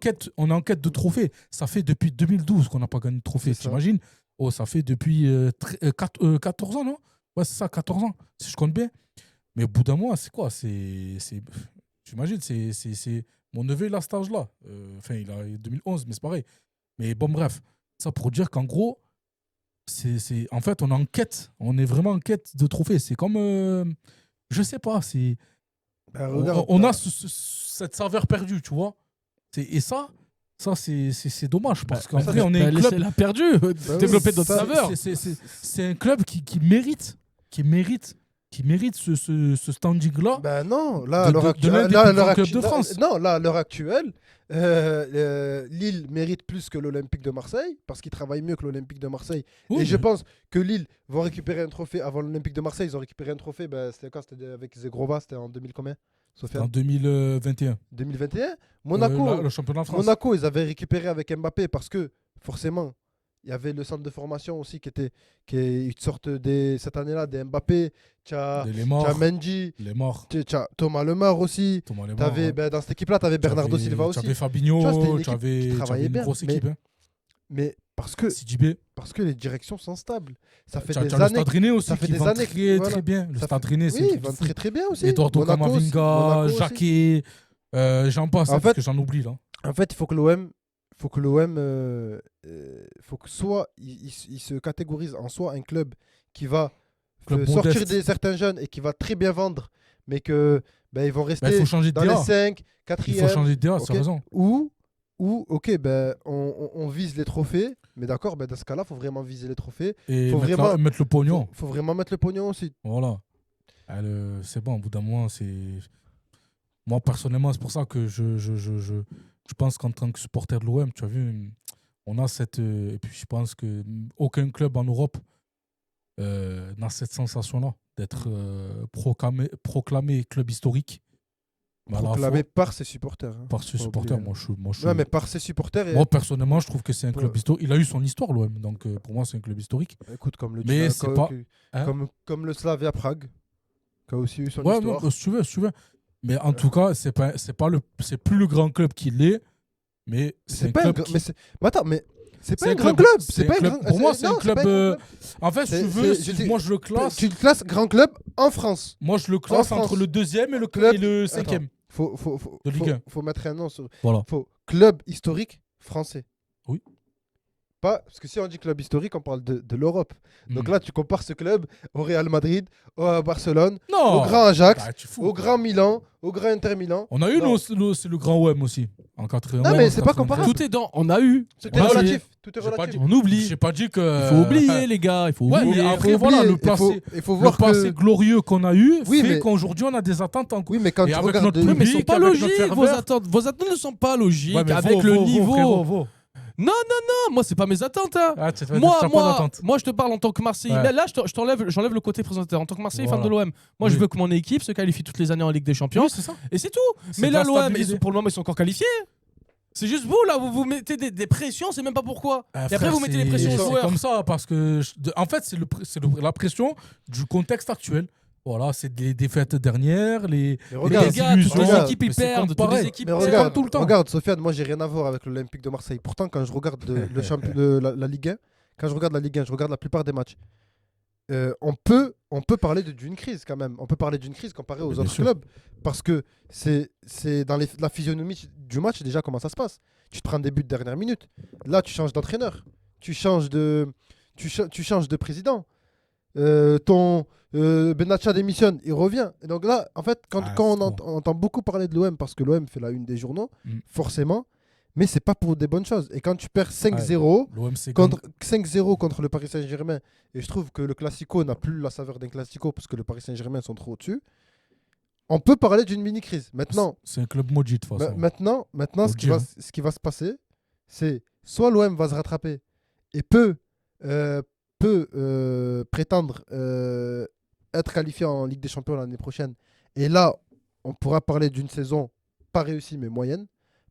quête de trophées. Ça fait depuis 2012 qu'on n'a pas gagné de trophée. C'est ça. T'imagines? Oh, ça fait depuis 14 ans, non? Ouais, c'est ça, 14 ans, si je compte bien. Mais au bout d'un mois, c'est quoi? J'imagine, c'est mon neveu, il a cet âge-là. Enfin, il a 2011, mais c'est pareil. Mais bon, bref. Ça pour dire qu'en gros, en fait, on est en quête. On est vraiment en quête de trophées. C'est comme. Je sais pas. Regarde, On a cette saveur perdue, tu vois. Et ça c'est dommage parce qu'en vrai, on est un club. Laissez-la perdue, développer d'autres ça, saveurs. C'est un club qui mérite ce standing-là. Ben non, là, De- à l'heure de- de l'un actuelle, des là, à plus l'heure grands clubs actu- de France. non, là, à l'heure actuelle, Lille mérite plus que l'Olympique de Marseille parce qu'ils travaillent mieux que l'Olympique de Marseille. Oui, Et je mais- pense que Lille vont récupérer un trophée avant l'Olympique de Marseille. Ils ont récupéré un trophée, c'était quand? C'était avec Zegrova, c'était en 2000 combien? Sofiane En 2021. 2021. Monaco, Le championnat de France. Monaco, ils avaient récupéré avec Mbappé parce que forcément, il y avait le centre de formation aussi ils sortent cette année-là des Mbappé, tu as Les morts. Mendy, Les morts. tu as Thomas Lemar aussi. Thomas Lemar, T'avais, ouais. ben, dans cette équipe-là, tu avais Bernardo Silva aussi. Tu avais Tu vois, c'était une Fabinho, équipe tu avais qui travaillait une bien, grosse mais- équipe. Hein. Mais parce Sidibé. que les directions sont stables. Ça fait Tu as des le années. Stade Rennais aussi ça fait qui des vend années que- très voilà. très bien. Le Ça Stade fait- Rennais, c'est Oui, un ils truc de vendent fou. très très bien aussi. Eduardo Monaco aussi, Camavinga, Monaco aussi. Jacquet, j'en passe, En parce fait- que j'en oublie là. En fait, il faut que l'OM, faut que soit il se catégorise en soit un club qui va Club sortir modeste. certains jeunes et qui va très bien vendre, mais que ils vont Il rester faut changer de dans les DA. 5, Il 4e. faut changer de DA, ok. c'est raison. Ou ok, on vise les trophées, mais d'accord, dans ce cas-là, il faut vraiment viser les trophées. Et Faut mettre, vraiment- mettre le pognon. Faut vraiment mettre le pognon aussi. Voilà. C'est bon, au bout d'un moment, c'est. Moi, personnellement, c'est pour ça que je pense qu'en tant que supporter de l'OM, tu as vu, on a cette. Et puis, je pense que aucun club en Europe n'a cette sensation-là d'être proclamé club historique. Mais à la Proclamé fois, par ses supporters. Hein. par ses Faut supporters. oublier. Moi, je Ouais, mais par ses supporters. moi, personnellement, je trouve que c'est un Pour- club historique. Il a eu son histoire, l'OM. Donc, pour moi, c'est un club historique. Écoute, comme le Mais Dynamo- c'est pas- hein comme le Slavia Prague, qui a aussi eu son Ouais, histoire. non, si tu veux. Mais en tout cas, c'est plus le grand club qu'il est, mais c'est un C'est pas un club grand- mais c'est- mais attends, mais c'est pas c'est un un grand club- club. c'est C'est un pas un club- grand. pour moi, c'est un non, club, pas grand club. En fait, si C'est- tu veux, c'est- moi je le classe. Tu le classes grand club en France. Moi, je le classe France. entre le deuxième et le Club- et le cinquième. De Ligue 1. Faut mettre un nom sur. Voilà. Club historique français. Oui. Pas, parce que si on dit club historique, on parle de l'Europe. Donc Mm. là, tu compares ce club au Real Madrid, au Barcelone, non. au grand Ajax, Bah, tu fous. au grand Milan, au grand Inter Milan. On a eu Non. c'est le grand OM aussi en 80. Non, mais c'est pas comparable. Tout est dans. On a eu. Tout Ouais, est c'est- relatif. Tout est J'ai pas relatif. dit- On oublie. J'ai pas dit que. Il faut oublier, les gars. Il faut Ouais, oublier. mais Il après, faut voilà, oublier, le passé. il faut Le voir passé que. glorieux qu'on a eu Oui, fait mais- qu'aujourd'hui on a des attentes en Oui, mais quand Et tu avec regardes. notre Oui, mais ils sont public, pas avec notre logiques. ferveur. Vos attentes ne sont pas logiques Ouais, mais avec vaut, le vaut, vaut, niveau. frérot, vaut. Non, moi, c'est pas mes attentes. Hein. Ah, t'as Moi, pas d'attente. moi, je te parle en tant que Marseillais. Ouais. Mais là, j'enlève le côté présentateur. En tant que Marseillais, fan de Voilà. l'OM, moi, je Oui. veux que mon équipe se qualifie toutes les années en Ligue des Champions. Oui, c'est ça. Et c'est tout. C'est Mais de là, la l'OM, stabilité. pour le moment, ils sont encore qualifiés. C'est juste vous, là, vous mettez des pressions, c'est même pas pourquoi. Et après, Frère, vous mettez les c'est- pressions aux c'est joueurs. comme ça, parce que, en fait, la pression du contexte actuel. Voilà, c'est des défaites dernières, Mais Mais regarde, les gars, toutes les regarde, équipes, ils mais c'est perdent. comme Toutes les pareil. équipes Mais c'est perdent. regarde, comme tout le temps. regarde, Sofiane, moi j'ai rien à voir avec l'Olympique de Marseille. Pourtant, quand je regarde la Ligue 1, quand je regarde la Ligue 1, je regarde la plupart des matchs. On peut parler d'une crise quand même. On peut parler d'une crise comparée aux Bien autres sûr. clubs. Parce que c'est dans la physionomie du match déjà comment ça se passe. Tu te prends des buts de dernière minute. Là, tu changes d'entraîneur. Tu changes de président. Benatia démissionne, il revient. Et donc là, en fait, quand Ah, on c'est trop. entend beaucoup parler de l'OM, parce que l'OM fait la une des journaux, Mm. forcément, mais c'est pas pour des bonnes choses. Et quand tu perds 5-0 L'OM, c'est contre le Paris Saint-Germain, et je trouve que le Classico n'a plus la saveur d'un Classico parce que le Paris Saint-Germain sont trop au-dessus, on peut parler d'une mini-crise. Maintenant, c'est un club maudit de toute façon. maintenant Faut le dire. ce qui va se passer, c'est soit l'OM va se rattraper et peut prétendre être qualifié en Ligue des Champions l'année prochaine. Et là, on pourra parler d'une saison pas réussie mais moyenne,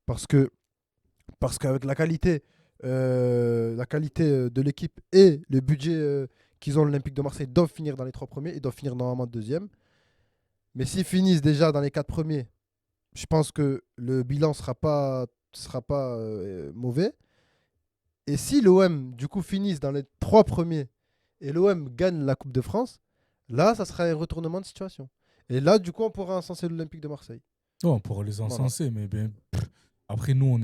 parce qu'avec la qualité de l'équipe et le budget qu'ils ont, l'Olympique de Marseille doivent finir dans les 3 premiers et doivent finir normalement deuxième. Mais s'ils finissent déjà dans les 4 premiers, je pense que le bilan sera pas mauvais. Et si l'OM du coup finissent dans les 3 premiers et l'OM gagne la Coupe de France, là ça sera un retournement de situation. Et là du coup on pourra encenser l'Olympique de Marseille. Non, on pourra les encenser, mais après nous,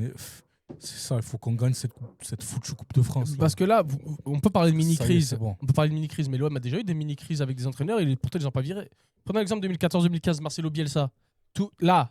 c'est ça, il faut qu'on gagne cette foutue Coupe de France. là. Parce que là, on peut parler de Ça y est, mini-crise. c'est bon. On peut parler de mini-crise, mais l'OM a déjà eu des mini-crises avec des entraîneurs et pourtant ils les ont pas virés. Prenons l'exemple 2014-2015, Marcelo Bielsa. Là,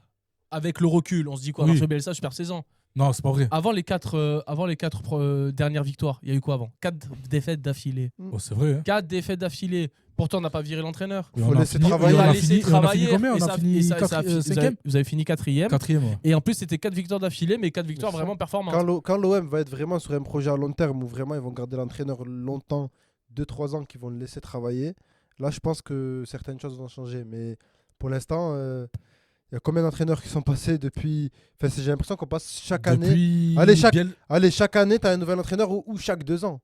avec le recul, on se dit quoi? Oui. Marcelo Bielsa, super saison. Non, c'est pas vrai. Avant les 4 dernières victoires, il y a eu quoi avant? 4 défaites d'affilée. Oh, c'est vrai. Hein. 4 défaites d'affilée. Pourtant, on n'a pas viré l'entraîneur. Et Faut on a laisser fini- travailler. et on On a a fini- laissé et on a fini travailler. combien? et On ça- a fini et ça- cinquième. vous avez fini 4e. Quatrième, ouais. Et en plus, c'était 4 victoires d'affilée, mais 4 victoires Mais vraiment performantes. Quand l'OM va être vraiment sur un projet à long terme où vraiment ils vont garder l'entraîneur longtemps, 2-3 ans, qu'ils vont le laisser travailler, là je pense que certaines choses vont changer. Mais pour l'instant, il Il y a combien d'entraîneurs qui sont passés depuis. Enfin, j'ai l'impression qu'on passe chaque année. Depuis Allez, chaque année, tu as un nouvel entraîneur ou chaque 2 ans.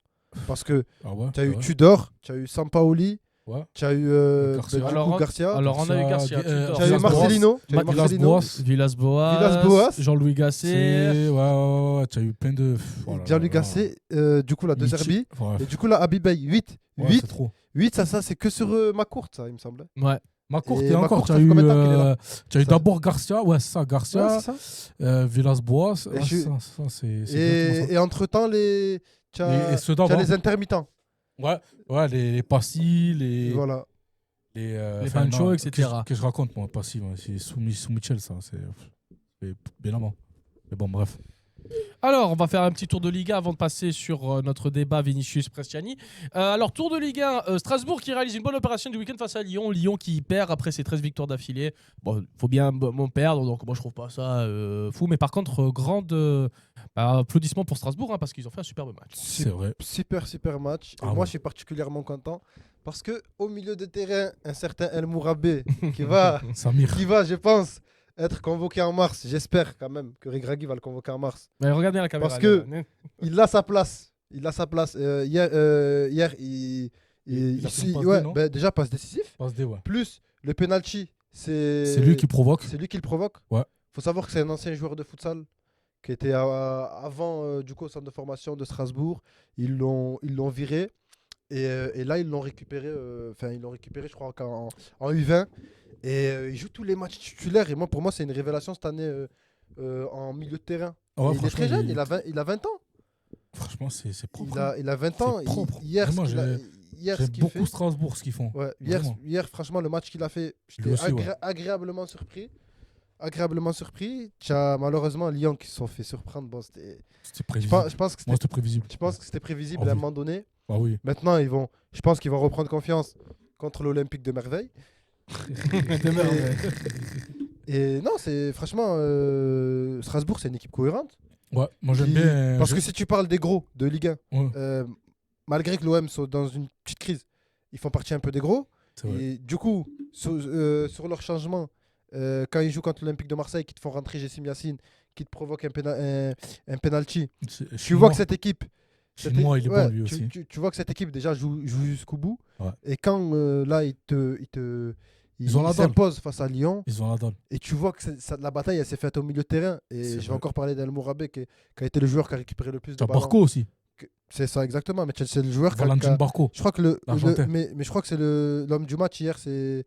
Parce que Ah ouais, tu as eu ouais. Tudor, tu as eu Sampaoli, Ouais. tu as eu Garcia. Garcia. Alors, on a eu Garcia. Garcia, Tudor, Tu as eu Villas-Boas. Marcelino. tu as eu Marcelino, Villas-Boas. Villas-Boas, Villas-Boas. Jean-Louis Gasset. Ouais, tu as eu plein de. Voilà, Gianluca là, Gasset, du coup, la De Zerbi. Ouais, Et du coup, là, Abibay, 8. ouais, 8, c'est trop. 8, ça c'est que sur ma courte, ça, il me semble. Ouais. Ma courte, Et et encore, Macourt, tu ça as fait eu, combien de temps qu'il est là tu as eu Ça. d'abord Garcia, ouais, c'est ça, Ouais, Garcia, c'est ça. Villas-Boas, Et ouais, je- ça, c'est exactement ça. Et entre-temps, tu Et ceux as d'avant. les intermittents. Ouais, les Passy, les Voilà. Les enfin, Pancho, non, etc. Que je raconte, moi, Passy, moi, c'est sous Michel, ça, c'est bien avant. Mais bon, bref. Alors, on va faire un petit tour de Liga avant de passer sur notre débat Vinicius-Prestiani. Alors, tour de Liga, Strasbourg qui réalise une bonne opération du week-end face à Lyon. Lyon qui perd après ses 13 victoires d'affilée. Bon, faut bien perdre, donc moi je trouve pas ça fou. Mais par contre, applaudissements pour Strasbourg parce qu'ils ont fait un superbe match. C'est vrai. Super match. Et Ah moi, ouais. je suis particulièrement content parce que au milieu de terrain, un certain El Mourabé qui va, Samir. je pense, être convoqué en mars. J'espère quand même que Regragui va le convoquer en mars. Mais regarde bien la caméra. Parce que- là. Il a sa place. Hier, Il a fait une passe D, non déjà passe décisif. Passe D, ouais. Plus le penalty, C'est lui qui provoque. C'est lui qui le provoque. Ouais. Faut savoir que c'est un ancien joueur de futsal qui était avant du coup au centre de formation de Strasbourg. Ils l'ont viré et là ils l'ont récupéré. Je crois en U20 et il joue tous les matchs titulaires. Et moi pour moi c'est une révélation cette année en milieu de terrain. Ah ouais, Et il est très franchement, jeune. Il a 20 ans. Franchement, c'est propre. Il a 20 ans. C'est propre. Hier, Vraiment, hier ce J'aime qu'il beaucoup fait. Strasbourg, ce qu'ils font. Ouais, Vraiment. hier, franchement, le match qu'il a fait, Lui j'étais aussi, ouais. agréablement surpris. Agréablement surpris. Tu as malheureusement Lyon qui se sont fait surprendre. Bon, C'était je prévisible. pense que Moi, c'était c'était prévisible. je pense que c'était prévisible Ah à un oui. moment donné. Ah oui. Maintenant, je pense qu'ils vont reprendre confiance contre l'Olympique de Merveille. Et non, c'est franchement, Strasbourg, c'est une équipe cohérente. Ouais, moi j'aime Qui- bien. Parce que si tu parles des gros de Ligue 1, Ouais, malgré que l'OM soit dans une petite crise, ils font partie un peu des gros. c'est vrai. Et du coup, sur leur changement, quand ils jouent contre l'Olympique de Marseille, qui te font rentrer Jessim Yassine, qui te provoquent un penalty, tu vois que cette équipe. Chinois, il est ouais, bon lui aussi. tu vois que cette équipe déjà joue jusqu'au bout. Ouais. Et quand là, Ils ont la dalle. s'imposent face à Lyon, Ils ont la dalle. et tu vois que la bataille, elle s'est faite au milieu de terrain. Et C'est je vais vrai. encore parler d'El Mourabé, qui a été le joueur qui a récupéré le plus de Tu as ballons. Barco aussi. C'est ça, exactement. Mais c'est le joueur qui Valentin a. Barco. Je crois que L'Argentin. mais je crois que c'est l'homme du match hier, c'est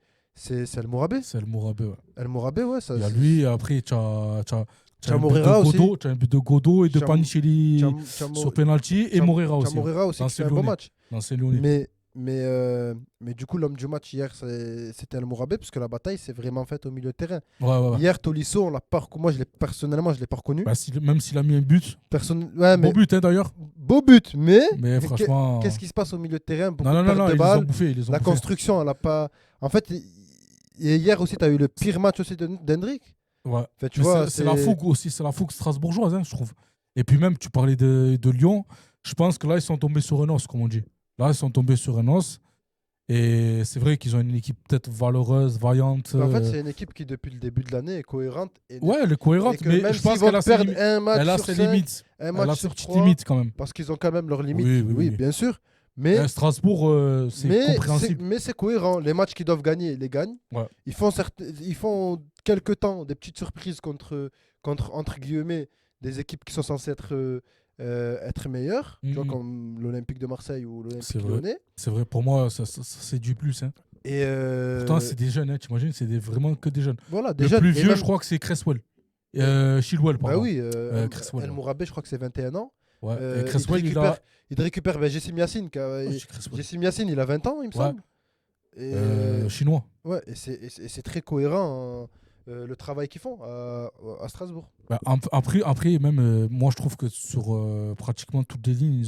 El Mourabé. C'est le Mourabé. Ouais. El Mourabé, ouais. Ça, Il y a lui, et après tu as T'as Moreira aussi. Tu as un but de Godot et de T'as- Panichelli sur penalty et Moreira aussi. Moreira aussi Dans qui fait un Lyonnais. bon match. Non, c'est Lyonnais. Mais du coup, l'homme du match hier, c'était El Mourabé, parce que la bataille s'est vraiment faite au milieu de terrain. Ouais. Hier, Tolisso, on l'a pas moi, personnellement, je l'ai pas reconnu. Bah, même s'il a mis un but. Ouais, Bon but, hein, d'ailleurs. beau but, mais Mais franchement. qu'est-ce qui se passe au milieu de terrain? Beaucoup Non, de pertes de ils les ont balles. bouffés. Ils les ont La bouffés. construction, elle a pas. En fait, et hier aussi, tu as eu le pire match aussi d'Hendrick. Ouais. Enfin, tu Mais vois, c'est la fougue aussi, c'est la fougue strasbourgeoise, hein, je trouve. Et puis même, tu parlais de Lyon, je pense que là, ils sont tombés sur un os, comme on dit. Là, ils sont tombés sur un os. Et c'est vrai qu'ils ont une équipe peut-être valeureuse, vaillante. En fait, c'est une équipe qui, depuis le début de l'année, est cohérente. Ouais, elle est cohérente, et que mais même je pense s'ils vont qu'elle a ses perdre limites. un match Elle a sur ses 5, limites. un Elle match a ses sur petites 3, limites quand même. parce qu'ils ont quand même leurs limites. Oui, bien sûr. Mais Strasbourg, c'est compréhensible. mais c'est cohérent. Les matchs qu'ils doivent gagner, ils les gagnent. Ouais. Ils font quelques temps des petites surprises contre entre guillemets, des équipes qui sont censées être meilleures, tu vois, comme l'Olympique de Marseille ou C'est l'Olympique vrai. Lyonnais. C'est vrai, pour moi, ça c'est du plus. Hein. Et Pourtant, c'est des jeunes, hein, t'imagines, c'est vraiment que des jeunes. voilà, Le déjà, plus et vieux, même- je crois que c'est Cresswell. Chilwell, Bah pardon. oui, Cresswell, El ouais. Mourabé, je crois que c'est 21 ans. Ouais. Euh, Et Cresswell, il récupère Jessim Yassine. Cresswell. Jessim Yassine, il a 20 ans, il me semble. Et, Chinois. ouais, et c'est très cohérent, le travail qu'ils font à Strasbourg. Bah, après même, moi, je trouve que sur pratiquement toutes les lignes,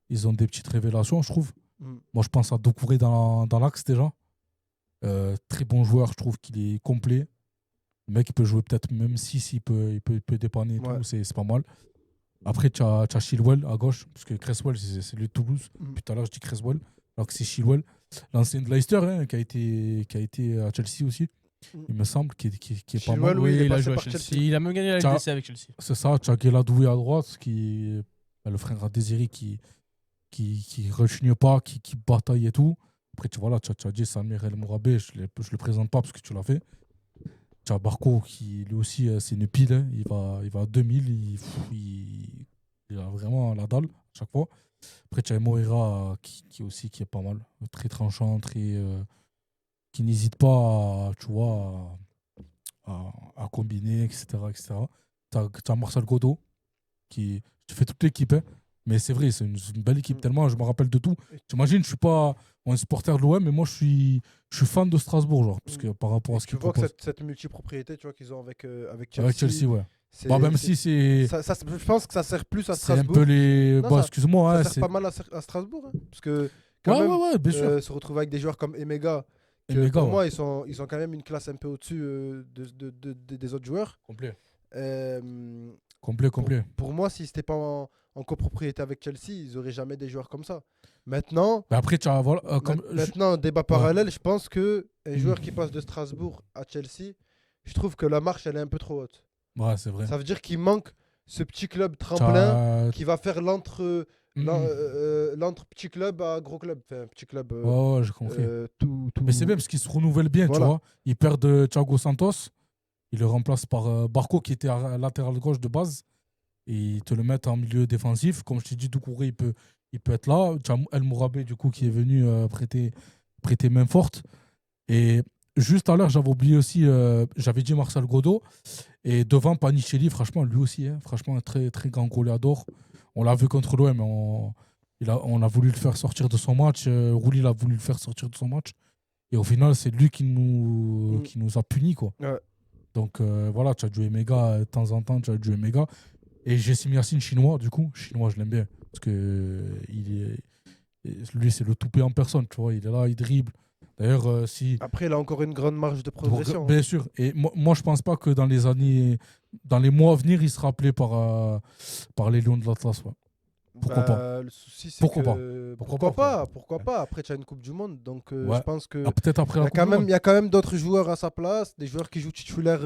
ils ont des petites révélations, je trouve. Mm. Moi, je pense à Doucouré dans l'axe déjà. Très bon joueur, je trouve qu'il est complet. Le mec, il peut jouer peut-être même 6, il peut dépanner et Ouais. tout, c'est pas mal. Après, tu as Chilwell à gauche, parce que Cresswell, c'est lui de Toulouse. Mm. Puis tout à l'heure, je dis Cresswell, alors que c'est Chilwell, l'ancien de Leicester, hein, qui a été à Chelsea aussi. il me semble, qui est pas Chilwell, mal. oui, il est il a passé joué à par Chelsea. Chelsea. Il a même gagné la Tiens. LDC avec Chelsea. C'est ça, tu as Gueladoui à droite, le frère à Désiré qui rechigne pas, qui bataille et tout. Après, tu as dit Samir El Mourabé, je le présente pas parce que tu l'as fait. Tu as Barco qui, lui aussi, c'est une pile. Hein. Il va à 2000, il a vraiment la dalle à chaque fois. Après, tu as Moira qui est pas mal, très tranchant, qui n'hésite pas à combiner, etc. Tu as Marcel Godot qui fait toute l'équipe. Hein. Mais c'est vrai, c'est une belle équipe, tellement je me rappelle de tout. T'imagines, je suis pas un supporter de l'OM, mais moi je suis fan de Strasbourg, genre, parce que par rapport à ce Tu qu'ils vois proposent. que cette multipropriété, tu vois, qu'ils ont avec Chelsea. Avec Chelsea, ouais. c'est- Bah, même c'est- si c'est je pense que ça sert plus à c'est un Strasbourg. peu les. Non, Bah, ça- excuse-moi, Ça ouais, sert c'est. pas mal à Strasbourg. Hein, parce que, quand Ouais, même, ouais, bien sûr. se retrouver avec des joueurs comme Emega, que Emega, pour ouais. moi, ils ont quand même une classe un peu au-dessus des autres joueurs. Complet. Euh, Complet. pour moi, si c'était pas en copropriété avec Chelsea, ils auraient jamais des joueurs comme ça. Maintenant, Bah, après, tu as. Voilà, maintenant débat parallèle, je pense que un joueur qui passe de Strasbourg à Chelsea, je trouve que la marche, elle est un peu trop haute. Ouais, c'est vrai. Ça veut dire qu'il manque ce petit club tremplin T'as- qui va faire l'entre petit club à gros club. Enfin, un petit club. Ouais, j'ai compris. Tout. Mais c'est bien parce qu'ils se renouvellent bien, Voilà. tu vois. Ils perdent Thiago Santos, ils le remplacent par Barco qui était à latéral gauche de base. Et ils te le mettent en milieu défensif. Comme je t'ai dit, Doucouré, il peut être là. Tu as El Mourabé, du coup, qui est venu prêter main forte. Et juste à l'heure, j'avais oublié aussi, j'avais dit Marcel Godot. Et devant Panicelli, franchement, lui aussi, hein, franchement, un très, très grand goleador. On l'a vu contre l'OM, on a voulu le faire sortir de son match. Rouli l'a voulu le faire sortir de son match. Et au final, c'est lui qui nous a punis, quoi. Ouais. Donc voilà, tu as du Emega de temps en temps, tu as du Emega. Et Jessim Yassine, chinois, du coup. Chinois, je l'aime bien. Parce que lui, c'est le toupet en personne, tu vois. Il est là, il dribble. D'ailleurs, si. Après, il a encore une grande marge de progression. Bien sûr. Et moi, je pense pas que dans les mois à venir, il sera appelé par les Lions de l'Atlas. Ouais. Pourquoi pas. Le souci, c'est Pourquoi que. Pourquoi Pourquoi pas. Après, tu as une Coupe du Monde. Donc, Ouais. je pense que. Ah, peut-être après Il y la a Coupe du Monde. il y a quand même d'autres joueurs à sa place, des joueurs qui jouent titulaire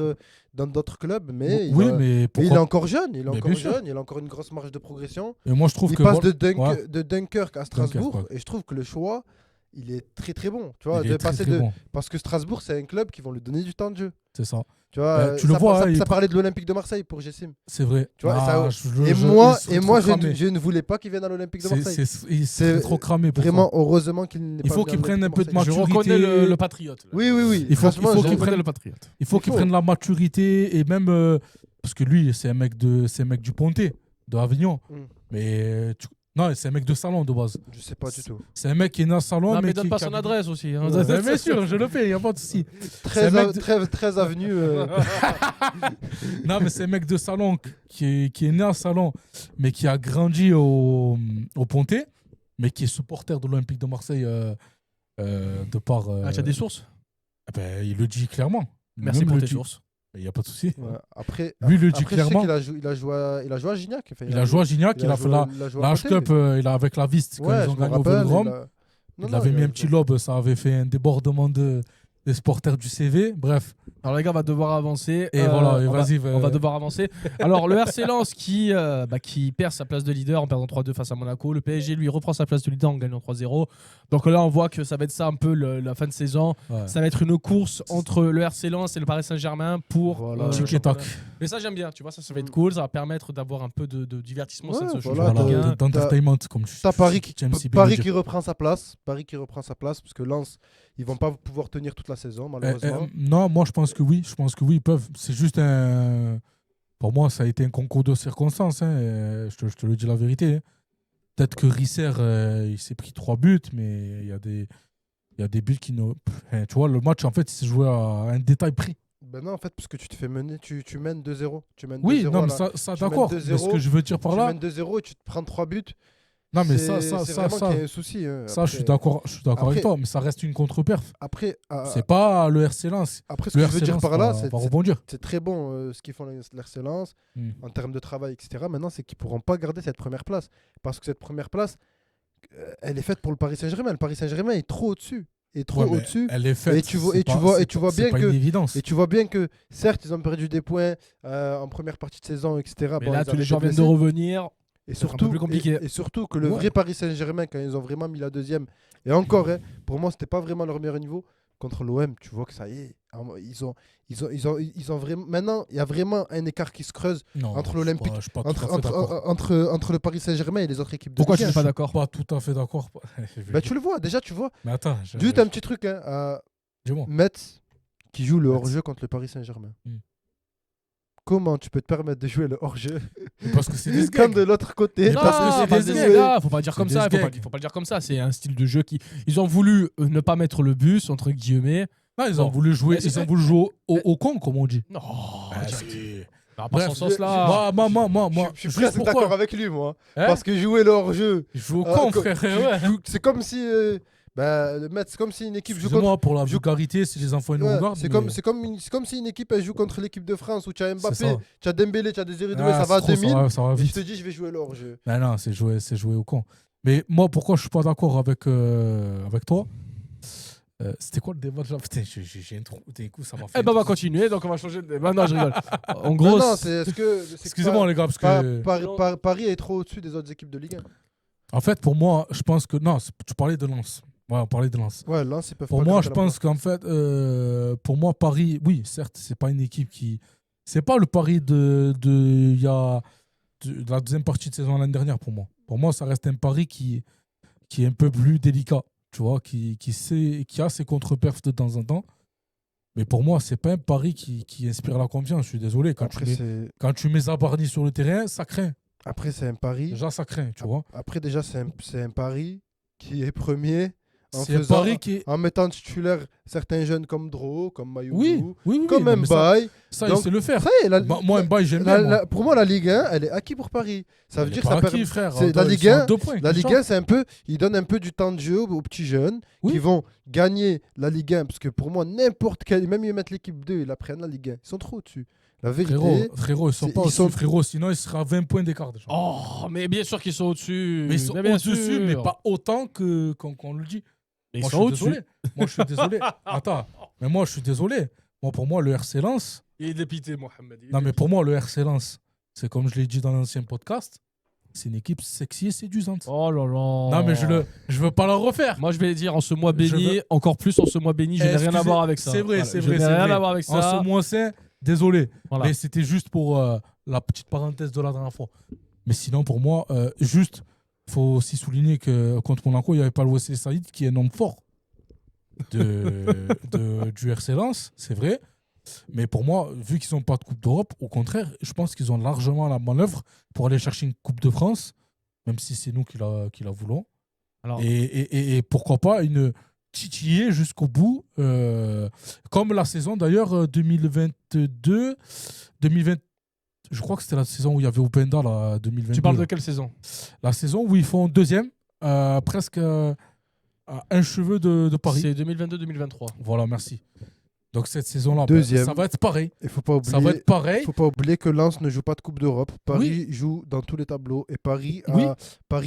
dans d'autres clubs, mais, Oui, il, a- mais mais il pourquoi est encore jeune, Mais bien sûr. il a encore une grosse marge de progression. Et moi, je trouve Il que. passe voilà. de Dunkerque à Strasbourg, Dunkerque, et je trouve que le choix, il est très très bon. Tu vois, Il de est très, passer très bon. parce que Strasbourg, c'est un club qui vont lui donner du temps de jeu. C'est ça. Tu vois, Tu le vois, ça, hein, ça parlait de l'Olympique de Marseille pour Jessim. C'est vrai. Tu vois, Ah, et moi, je ne voulais pas qu'il vienne à l'Olympique de Marseille. C'est trop cramé pour Vraiment, heureusement qu'il n'est Il pas faut venu à qu'il prenne l'Olympique un peu de Marseille. Je maturité. reconnais le patriote. là. Oui. Il faut Franchement, qu'il Je j'ai- reconnais le patriote. Il faut qu'il prenne la maturité et même parce que lui c'est un mec du Pontet, de Avignon. Mm. Mais non, c'est un mec de Salon de base. Je sais pas du tout. C'est un mec qui est né à Salon Non, mais mais donne qui pas qui son a- adresse aussi. hein. Ouais, bien sûr, je le fais, il n'y a pas de souci. C'est un mec de- Très avenue. Non, mais c'est un mec de Salon qui est né à Salon mais qui a grandi au Pontet, mais qui est supporter de l'Olympique de Marseille de par Ah, tu as des sources ben, il le dit clairement. Merci Lui-même pour le tes dit. sources. Il n'y a pas de souci. Ouais. Après, Lui, il le dit après, je sais clairement. qu'il a joué à Gignac. Enfin, Il a joué à Gignac, il a fait la la H-Cup, il a avec la Viste quand ils ont gagné au Vélodrome. Il avait mis un petit lob, ça avait fait un débordement des supporters du CV. Bref. Alors les gars, on va devoir avancer. Et voilà, et on va- vas-y. On va devoir avancer. Alors, le RC Lens qui perd sa place de leader en perdant 3-2 face à Monaco. Le PSG, lui, reprend sa place de leader en gagnant 3-0. Donc là, on voit que ça va être ça un peu la fin de saison. Ouais. Ça va être une course entre le RC Lens et le Paris Saint-Germain pour Voilà. le Tic et tac. championnat. Mais ça, j'aime bien. Tu vois, ça va être cool. Ça va permettre d'avoir un peu de divertissement. Ouais, cette voilà, Ligue un. t'as- D'entertainment, comme tu T'as Paris qui j'aime si bien le dire. reprend sa place. Paris qui reprend sa place parce que Lens, ils vont pas pouvoir tenir toute la saison malheureusement. Non, moi je pense que oui. Je pense que oui, ils peuvent. C'est juste un. Pour moi, ça a été un concours de circonstances. Hein. Je te le dis la vérité. Hein. Peut-être que Risser, il s'est pris 3 buts, mais il y a des buts qui ne. Tu vois, le match, en fait, il s'est joué à un détail près. Ben non, en fait, parce que tu te fais mener, tu mènes 2-0. Tu mènes Oui, 2-0 non, à mais la- ça tu mènes d'accord. Mais 2-0, ce que je veux dire par tu là. mènes 2-0 et tu te prends 3 buts. Non, mais c'est ça, vraiment qu'il y a un souci. hein. ça, je suis Après- d'accord avec après- toi, mais ça reste une contre-perf. Après, C'est pas le RC Lens. après ce Le que je veux RC dire Lens par là, va rebondir. c'est très bon ce qu'ils font l'excellence en termes de travail, etc. Maintenant, c'est qu'ils pourront pas garder cette première place. Parce que cette première place, elle est faite pour le Paris Saint-Germain. Le Paris Saint-Germain est trop au-dessus. est trop Ouais, mais au-dessus. Elle est faite. Et tu vois- c'est et tu pas- vois- c'est et tu pas- vois c'est bien pas que- une évidence. Et tu vois bien que, certes, ils ont perdu des points en première partie de saison, etc. Mais Bon, là, ils tous les avaient joueurs été viennent de blessés. revenir. Et Ça va être un peu surtout, plus compliqué. et surtout que le Ouais. vrai Paris Saint-Germain, quand ils ont vraiment mis la deuxième, et encore, hein, pour moi, c'était pas vraiment leur meilleur niveau. Contre l'OM, tu vois que ça y est, ils ont vraiment. Maintenant, il y a vraiment un écart qui se creuse Non, entre je suis l'Olympique, pas- je suis pas tout entre, à fait d'accord. entre le Paris Saint-Germain et les autres équipes de Pourquoi tu Ligue n'es 1. pas d'accord? Pas tout à fait d'accord. Bah, tu le vois, déjà, tu vois. Mais attends, Juste un petit truc, hein, à dis-moi. Metz qui joue le Metz. hors-jeu contre le Paris Saint-Germain. Hmm. Comment tu peux te permettre de jouer le hors-jeu Parce que c'est des comme gags. de l'autre côté Mais Non, parce que c'est pas des des gags. gars, faut pas dire C'est comme des ça, gags. faut pas le dire comme ça, c'est un style de jeu qui ils ont voulu ne pas mettre le bus entre guillemets. Non, ils ont Bon. voulu jouer, Mais c'est ils ont voulu jouer au con, comme on dit. Non, Ah, direct. c'est- Pas Bref, dans ce sens-là. Moi, Je suis juste presque pourquoi d'accord avec lui, moi. Hein Parce que jouer le hors-jeu, Je joue au con, frère. Ouais. c'est comme si. Le Metz, c'est comme si une équipe joue contre. Excusez-moi pour la joue- vulgarité, si les enfants ils nous Ouais, regardent. c'est comme si une équipe elle joue contre l'équipe de France où tu as C'est Mbappé, ça. tu as Dembélé, tu as Désiré Doué, Ah, ça va à c'est trop, 2000. ça va Et je vite. te dis, je vais jouer le hors-jeu. Mais non, c'est jouer au con. Mais moi, pourquoi je suis pas d'accord avec toi C'était quoi le débat déjà? Putain, j'ai un trou. D'un coup, ça m'a fait. Eh ben on va continuer, donc on va changer de débat. Non, je rigole. En gros, Non, est-ce que. Excusez-moi les gars, parce que Paris est trop au-dessus des autres équipes de Ligue 1. en fait, pour moi, je pense que non, tu parlais de Lens. Ouais, on parlait de Lens. Ouais, là, ils peuvent Pour pas moi, gratter je la pense qu'en fait, pour moi, Paris, oui, certes, c'est pas une équipe qui. C'est pas le Paris de la deuxième partie de saison l'année dernière pour moi. Pour moi, ça reste un Paris qui est un peu plus délicat, tu vois, qui a ses contre-perfs de temps en temps. Mais pour moi, c'est pas un Paris qui inspire la confiance. Je suis désolé. Quand tu mets Zabarni sur le terrain, ça craint. Après, c'est un pari. Déjà, ça craint, tu vois. Après, déjà, c'est un pari qui est premier C'est un Paris qui est. en mettant titulaire certains jeunes comme Dro, comme Mayougou, Oui, comme non, mais ça, Mbaye. ça, Donc, il sait le faire. Ça y est, Moi, Mbaye, j'aime bien. moi. pour moi, la Ligue 1, elle est acquis pour Paris. Ça veut Il est dire pas ça acquis, frère. c'est- Attends, la ils Ligue sont à 1, 2 points. La c'est Ligue ça. 1, c'est un peu, il donne un peu du temps de jeu aux petits jeunes Oui. qui vont gagner la Ligue 1. Parce que pour moi, n'importe quel, même ils mettent l'équipe 2, ils la prennent la Ligue 1. Ils sont trop au-dessus. La vérité, Frérot, ils sont c'est- pas ils au-dessus, sont- frérot. Sinon, ils seraient à 20 points d'écart déjà. oh, mais bien sûr qu'ils sont au-dessus. Mais ils sont bien au-dessus, sûr. mais pas autant qu'on le dit. Mais ils Moi, sont je suis au-dessus. désolé. Moi, je suis désolé. Attends, mais moi, je suis désolé. Moi, pour moi, le RC Lens. Il est dépité, Mohamed. il est Non, mais dépité. pour moi, le RC Lens, c'est comme je l'ai dit dans l'ancien podcast, c'est une équipe sexy et séduisante. Oh là là. Non, mais je veux pas la refaire. Moi, je vais dire en ce mois Je béni, veux- encore plus en ce mois béni, je n'ai rien à Excusez- voir avec ça. C'est vrai, Voilà, c'est je vrai. n'ai c'est rien vrai. à voir avec En ça. ce mois saint, désolé. Voilà. Mais c'était juste pour la petite parenthèse de la dernière fois. Mais sinon, pour moi, juste, faut aussi souligner que contre Monaco, il n'y avait pas le Wesley Saïd qui est un homme fort du RC Lens, c'est vrai. Mais pour moi, vu qu'ils n'ont pas de Coupe d'Europe, au contraire, je pense qu'ils ont largement la manœuvre pour aller chercher une Coupe de France, même si c'est nous qui la voulons. Alors, Et pourquoi pas une titiller jusqu'au bout, comme la saison d'ailleurs 2022, 2020. Je crois que c'était la saison où il y avait Openda, là, 2022. tu parles de là. quelle saison? La saison où ils font deuxième, presque à un cheveu de Paris. C'est 2022-2023. Voilà, merci. Donc cette saison-là, Deuxième. ça va être pareil. il faut pas Ça va oublier. être pareil. Faut pas oublier que Lens ne joue pas de Coupe d'Europe. Paris joue dans tous les tableaux et Paris Oui.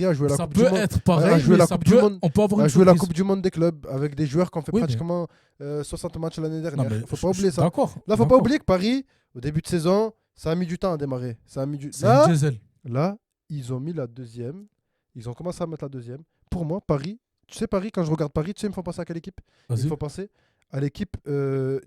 a joué la Ça Coupe du peut Monde. être pareil, joué mais la ça Coupe du peut- Monde. on peut avoir A une joué la surprise. Coupe du Monde des clubs avec des joueurs qui ont fait Oui, mais- pratiquement 60 matchs l'année Non, dernière. mais Faut je- pas je oublier suis ça. D'accord. Là, faut pas oublier que Paris, au début de saison, ça a mis du temps à démarrer. Ça a mis du... C'est un diesel. Là, ils ont mis la deuxième. Ils ont commencé à mettre la deuxième. Pour moi, Paris, tu sais, Paris, quand je regarde Paris, tu sais, il me faut penser à quelle équipe? Il Vas-y. faut penser à l'équipe.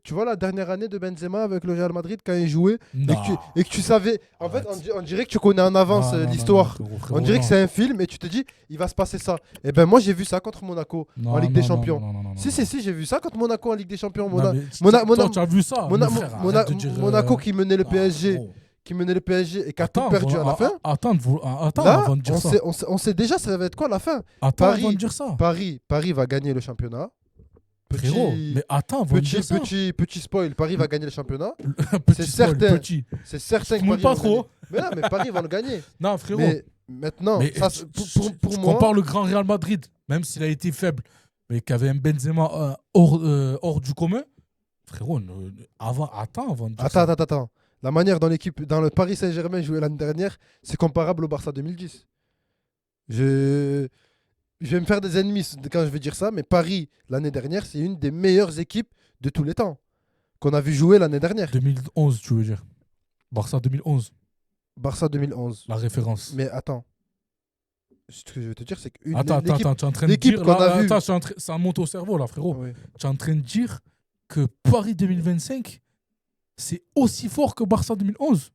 Tu vois, la dernière année de Benzema avec le Real Madrid, quand il jouait, Non. et que tu savais. En fait, Arrête. on dirait que tu connais en avance Non, non, l'histoire. non, non, On frérot, dirait que non. c'est un film et tu te dis, il va se passer ça. Et ben moi, j'ai vu ça contre Monaco Non, en Ligue non, des non, Champions. non, non, non, non, Si, non. si, si, j'ai vu ça contre Monaco en Ligue des Champions. Non, mais Mona- toi, Mona- tu as vu ça Mona- mon frère, Mona- arrête de dire, Monaco qui menait le ah, PSG, gros. qui menait le PSG et qui a tout Attends, perdu à la fin. Attends, Là, avant de dire on ça. sait, on sait déjà ça va être quoi la fin. Attends Paris- avant de dire ça. Paris va gagner le championnat. Frérot, mais attends avant de dire ça. Petit spoil, Paris va gagner le championnat. Petit c'est spoil, certain. petit. C'est certain que Spoil Paris pas va trop. gagner. Mais non, mais Paris va le gagner. Non, frérot. Mais maintenant, Mais ça, pour tu moi, compares le grand Real Madrid, même s'il a été faible, mais qui avait un Benzema hors du commun. Frérot, attends avant de dire ça. attends. La manière dont le Paris Saint-Germain jouait l'année dernière, c'est comparable au Barça 2010. je vais me faire des ennemis quand je vais dire ça, mais Paris, l'année dernière, c'est une des meilleures équipes de tous les temps qu'on a vu jouer l'année dernière. 2011, tu veux dire. Barça 2011, Barça 2011. la référence. Mais attends. Ce que je veux te dire, c'est qu'une Attends, tu es en train de l'équipe dire. qu'on a Là, vue- attends, ça monte au cerveau, là, frérot. Oui. Tu es en train de dire que Paris 2025, c'est aussi fort que Barça 2011.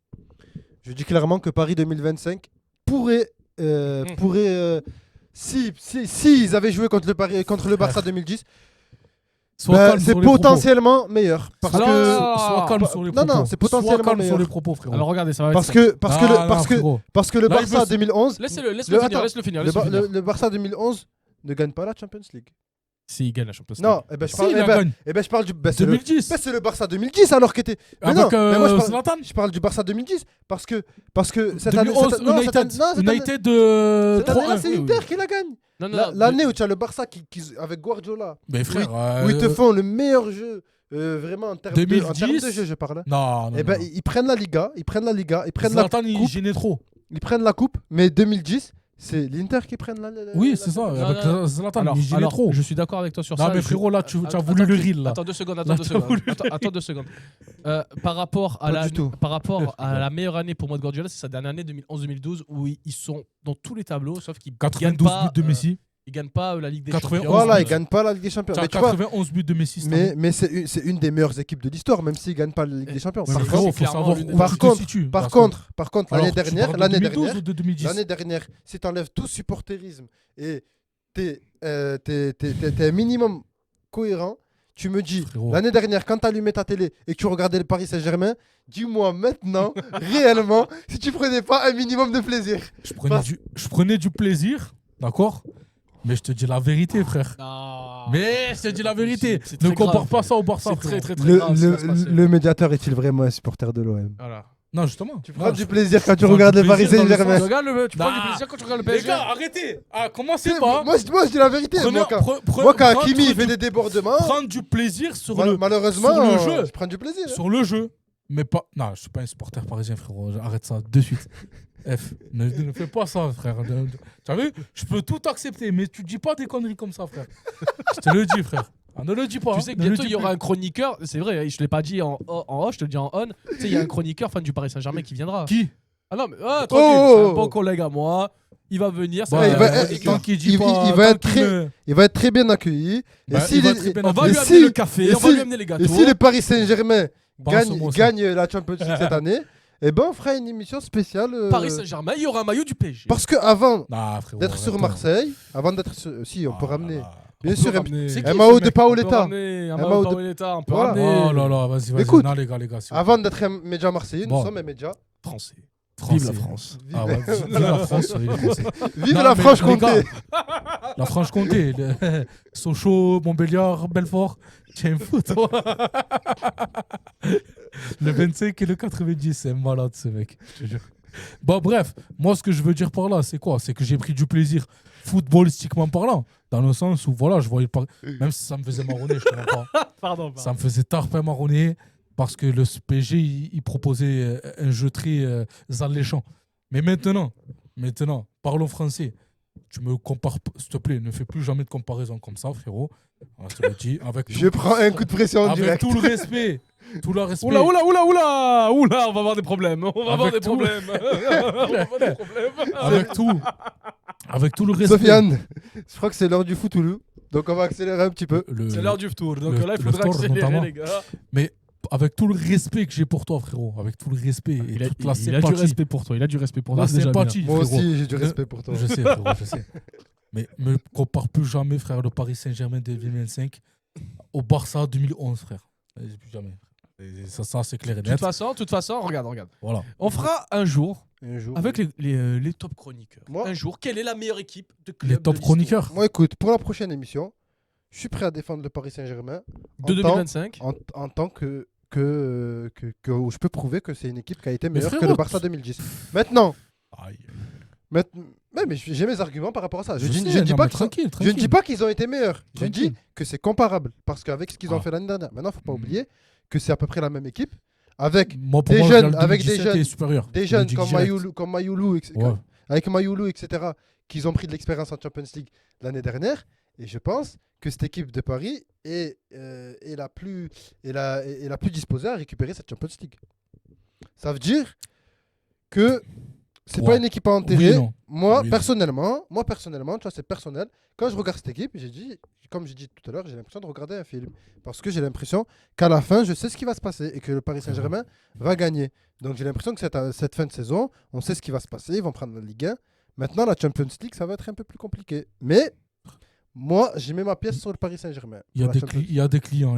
Je dis clairement que Paris 2025 pourrait, si ils avaient joué contre le Barça 2010, Sois bah, calme c'est sur les propos. potentiellement meilleur. Parce Alors, que Sois calme sur les propos. non, c'est potentiellement Sois calme meilleur. sur les propos, frérot. Alors regardez, ça va parce être que parce que Ah, le non, parce que frérot. parce que le Là, il Barça veut se- 2011, Laissez-le Le- finir, attends, laisse-le finir. le, laisse-le finir. le Barça 2011 ne gagne pas la Champions League. S'il gagne la Champions League. Non, eh ben je Si, parle, il la gagne. je parle du c'est le, 2010. c'est le Barça 2010 alors que t'es. Mais non, Avec mais moi, Zlatan. je parle du Barça 2010 parce que cette année 2011, cette- non, cette année- United. non, cette année- United cette année-là, 3-1. c'est Inter qui la gagne. Non, non, non. L'année où tu as le Barça avec Guardiola, Mais frère. où ils te font le meilleur jeu, vraiment en termes de 2010. jeu, je parle. Non, non. Et ben non. ils prennent la Liga, ils prennent la Zlatan, il coupe, gênait trop. mais 2010, c'est l'Inter qui prennent la. Oui, c'est ça. Non, Avec non. Zlatan, Alors, il gênait trop. je suis d'accord avec toi sur Non, ça. mais Je- frérot, là, tu as Attends, voulu le reel, là. Attends 2 secondes, Là, attends 2 t'as secondes. voulu- Attends 2 secondes. Par rapport à Pas du tout. par rapport à la meilleure année pour moi de Guardiola, c'est sa dernière année 2011-2012 où ils sont dans tous les tableaux sauf qu'ils gagnent 92 pas buts de Messi. ils gagnent pas la Ligue des 91 Champions. Voilà, buts. ils gagnent pas la Ligue des Champions. Tu as Mais tu vois, 91 buts de Messi. cette année. mais c'est une des meilleures équipes de l'histoire, même s'ils gagnent pas la Ligue des Champions. Ouais, Par mais contre, frérot, c'est faut clairement savoir l'une des où Par tu te contre, situes. Par parce contre, Alors, l'année tu parles dernière, de l'année 2012 dernière, ou de 2010 l'année dernière, si tu enlèves tout supporterisme et t'es un minimum cohérent, tu me dis, Frérot. l'année dernière, quand tu allumais ta télé et que tu regardais le Paris Saint-Germain, dis-moi maintenant, réellement, si tu prenais pas un minimum de plaisir. Je prenais du plaisir, d'accord. Mais je te dis la vérité, frère. Non. Mais je te dis la vérité. C'est Ne très compare grave. pas ça au Barça. C'est très frérot. très très grave ce qui va se passer. Le médiateur est-il vraiment un supporter de l'OM? Voilà. Non, justement. Tu prends du plaisir quand tu prends regardes du le Paris plaisir dans le Saint-Germain. Tu regardes tu prends Nah. du plaisir quand tu regardes le Les PSG. gars, arrêtez. Ah, commencez C'est- pas. Moi, je dis la vérité. Moi, quand Hakimi fait des débordements, Prendre du plaisir sur le malheureusement, sur le jeu. je prends du plaisir. sur le jeu. Mais pas. Non, je suis pas un supporter parisien, frérot. Arrête ça de suite. F, ne fais pas ça, frère. Tu as vu? Je peux tout accepter, mais tu dis pas des conneries comme ça, frère. Je te le dis, frère. Ah, ne le dis pas. Tu sais que ne le bientôt dis il y aura plus. un chroniqueur, c'est vrai, je te l'ai pas dit en off, je te le dis en on. Tu sais, il y a un chroniqueur fan du Paris Saint-Germain qui viendra. Qui? Ah non, mais tranquille, Oh, c'est oh, un bon oh. collègue à moi. Il va venir. ça Bah, va il être va- un il- chroniqueur. tant qu'il dit il- pas. il va tant être qu'il très- me- Il va être très bien accueilli. Bah, et il va s'il- très bien On va et lui si- amener le café, et on va si- lui amener les Et gâteaux. si le Paris Saint-Germain Pense au mot, ça. gagne la Champions League cette année, eh ben on fera une émission spéciale. Paris Saint-Germain, il y aura un maillot du PSG. Parce que avant Nah, frérot, d'être sur arrête, Marseille, avant d'être sur, si on peut Ah, ramener, là, bien On sûr, peut ramener- C'est qui un ce Mao mec de On peut Paoletta. ramener un Un Mao Mao de de- Paoletta, on peut Voilà. ramener là. Oh là là, vas-y. Écoute, Non, les gars, s'il vous plaît. Avant d'être un média marseillais, nous Bon. sommes un média. français. Français. Vive la France. Ah ouais, vive la France. Vive la France. Vive Non, la mais Franche-Comté. les gars, La Franche-Comté. Sochaux, Montbéliard, Belfort. Tiens, fou, toi. Le 25 et le 90, c'est malade, ce mec. Je te jure. Bon, bref, moi, ce que je veux dire par là, c'est quoi? C'est que j'ai pris du plaisir footballistiquement parlant. Dans le sens où, voilà, je voyais le Paris. Même si ça me faisait marronner, je te mens pas. Pardon. Ça me faisait tarpin marronner parce que le PSG, il proposait un jeu très alléchant. Mais maintenant, parlons français. Tu me compares, s'il te plaît, ne fais plus jamais de comparaison comme ça, frérot. Ah, je te le dis, avec Je prends un coup de pression en avec direct. tout le respect. Tout le respect. Oula, on va avoir des problèmes. On va avoir Avec des tout. problèmes. On va avoir des problèmes. Avec tout le respect. Sofiane, je crois que c'est l'heure du foutoulou. Donc on va accélérer un petit peu. C'est l'heure du tour. Donc le- là, il le faudra tour, accélérer, notamment. les gars. Mais avec tout le respect que j'ai pour toi, frérot. Avec tout le respect et Il a, toute la il a du sympathie. respect pour toi. Il a du respect pour toi. La c'est déjà bien. sympathie, Moi frérot. aussi, j'ai du respect pour toi. Je sais, frérot, je sais. Mais me compare plus jamais, frère, le Paris Saint-Germain de 2025 au Barça 2011, frère. Plus jamais. Et ça c'est clair et De net. toute façon, regarde. Voilà. On fera un jour Un jour. avec les top chroniqueurs. Moi- Un jour, quelle est la meilleure équipe de club Les de top l'histoire chroniqueurs. Moi, écoute, pour la prochaine émission, je suis prêt à défendre le Paris Saint-Germain de 2025 en tant que où je peux prouver que c'est une équipe qui a été Mais meilleure que frérot, le Barça 2010. Maintenant, Aïe. mais j'ai mes arguments par rapport à ça. Je sais, ne dis non, pas mais qu'ils sont- tranquille, je ne tranquille. dis pas qu'ils ont été meilleurs. Je Tranquille. dis que c'est comparable parce qu'avec ce qu'ils ont Ah. fait l'année dernière. Maintenant, il ne faut pas oublier que c'est à peu près la même équipe avec Moi, pour des moi, jeunes- le Real avec des 2017 jeunes- est supérieur. des Je jeunes le dis direct. comme Mayoulou, Ouais. avec Mayoulou, etc., qu'ils ont pris de l'expérience en Champions League l'année dernière. Et je pense que cette équipe de Paris est la plus disposée à récupérer cette Champions League. Ça veut dire que c'est pas une équipe à enterrer. Moi, personnellement, tu vois, c'est personnel. Quand je regarde cette équipe, comme j'ai dit tout à l'heure, j'ai l'impression de regarder un film. Parce que j'ai l'impression qu'à la fin, je sais ce qui va se passer et que le Paris Saint-Germain va gagner. Donc j'ai l'impression que cette fin de saison, on sait ce qui va se passer. Ils vont prendre la Ligue 1. Maintenant, la Champions League, ça va être un peu plus compliqué. Mais moi, j'ai mis ma pièce sur le Paris Saint-Germain. Il y a des clients.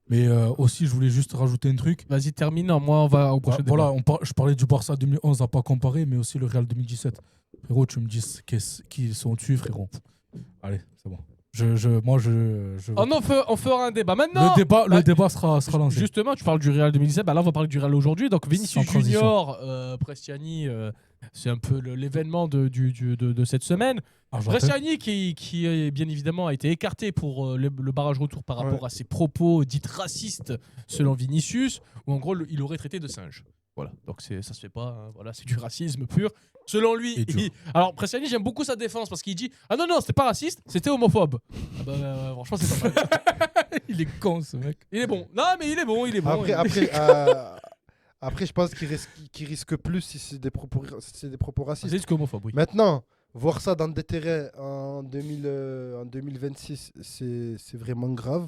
Mais aussi, je voulais juste rajouter un truc. Vas-y, termine. Moi, on va au prochain débat. Voilà, je parlais du Barça 2011 à pas comparer, mais aussi le Real 2017. Frérot, tu me dis qui sont au-dessus, frérot. Allez, c'est bon. On fera un débat. Maintenant, le débat sera lancé. Justement, tu parles du Real 2017. Là, on va parler du Real aujourd'hui. Donc, Vinicius Junior, Prestiani, c'est un peu l'événement de cette semaine. Prestiani qui bien évidemment a été écarté pour le barrage retour par rapport à ses propos dits racistes selon Vinicius, où en gros il aurait traité de singe. Voilà, donc ça se fait pas, hein. Voilà, c'est du racisme pur. Selon lui, alors Prestiani, j'aime beaucoup sa défense parce qu'il dit ah non c'était pas raciste, c'était homophobe. Ah bah, franchement c'est pas mal. Il est con ce mec. Il est bon. Non mais il est bon. Après, je pense qu'il risque plus si c'est des propos racistes. C'est homophobe, oui. Maintenant, voir ça dans des terrains en 2026, c'est vraiment grave.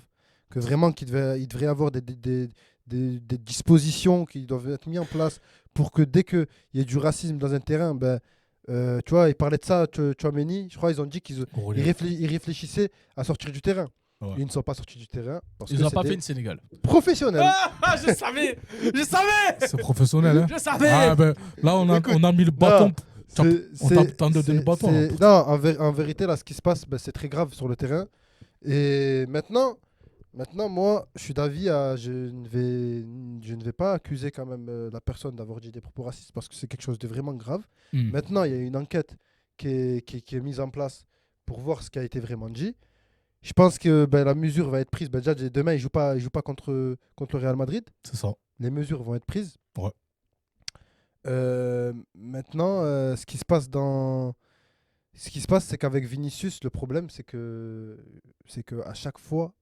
Que vraiment il devrait y avoir des dispositions qui doivent être mises en place pour que dès qu'il y ait du racisme dans un terrain, tu vois, ils parlaient de ça, Tchouaméni, je crois ils ont dit qu'ils réfléchissaient à sortir du terrain. Ouais. Ils ne sont pas sortis du terrain. Parce ils n'ont pas fait une Sénégal. Professionnel. Ah, je savais. C'est professionnel. Hein. Je savais. Là, on a mis le bâton. On t'a donné le bâton. Non, en vérité, là, ce qui se passe, c'est très grave sur le terrain. Et maintenant, moi, je suis d'avis je ne vais pas accuser quand même la personne d'avoir dit des propos racistes parce que c'est quelque chose de vraiment grave. Maintenant, il y a une enquête qui est mise en place pour voir ce qui a été vraiment dit. Je pense que la mesure va être prise. Déjà, demain, il joue pas contre le Real Madrid. C'est ça. Les mesures vont être prises. Ouais. Maintenant, ce qui se passe, c'est qu'avec Vinicius, le problème, c'est que à chaque fois,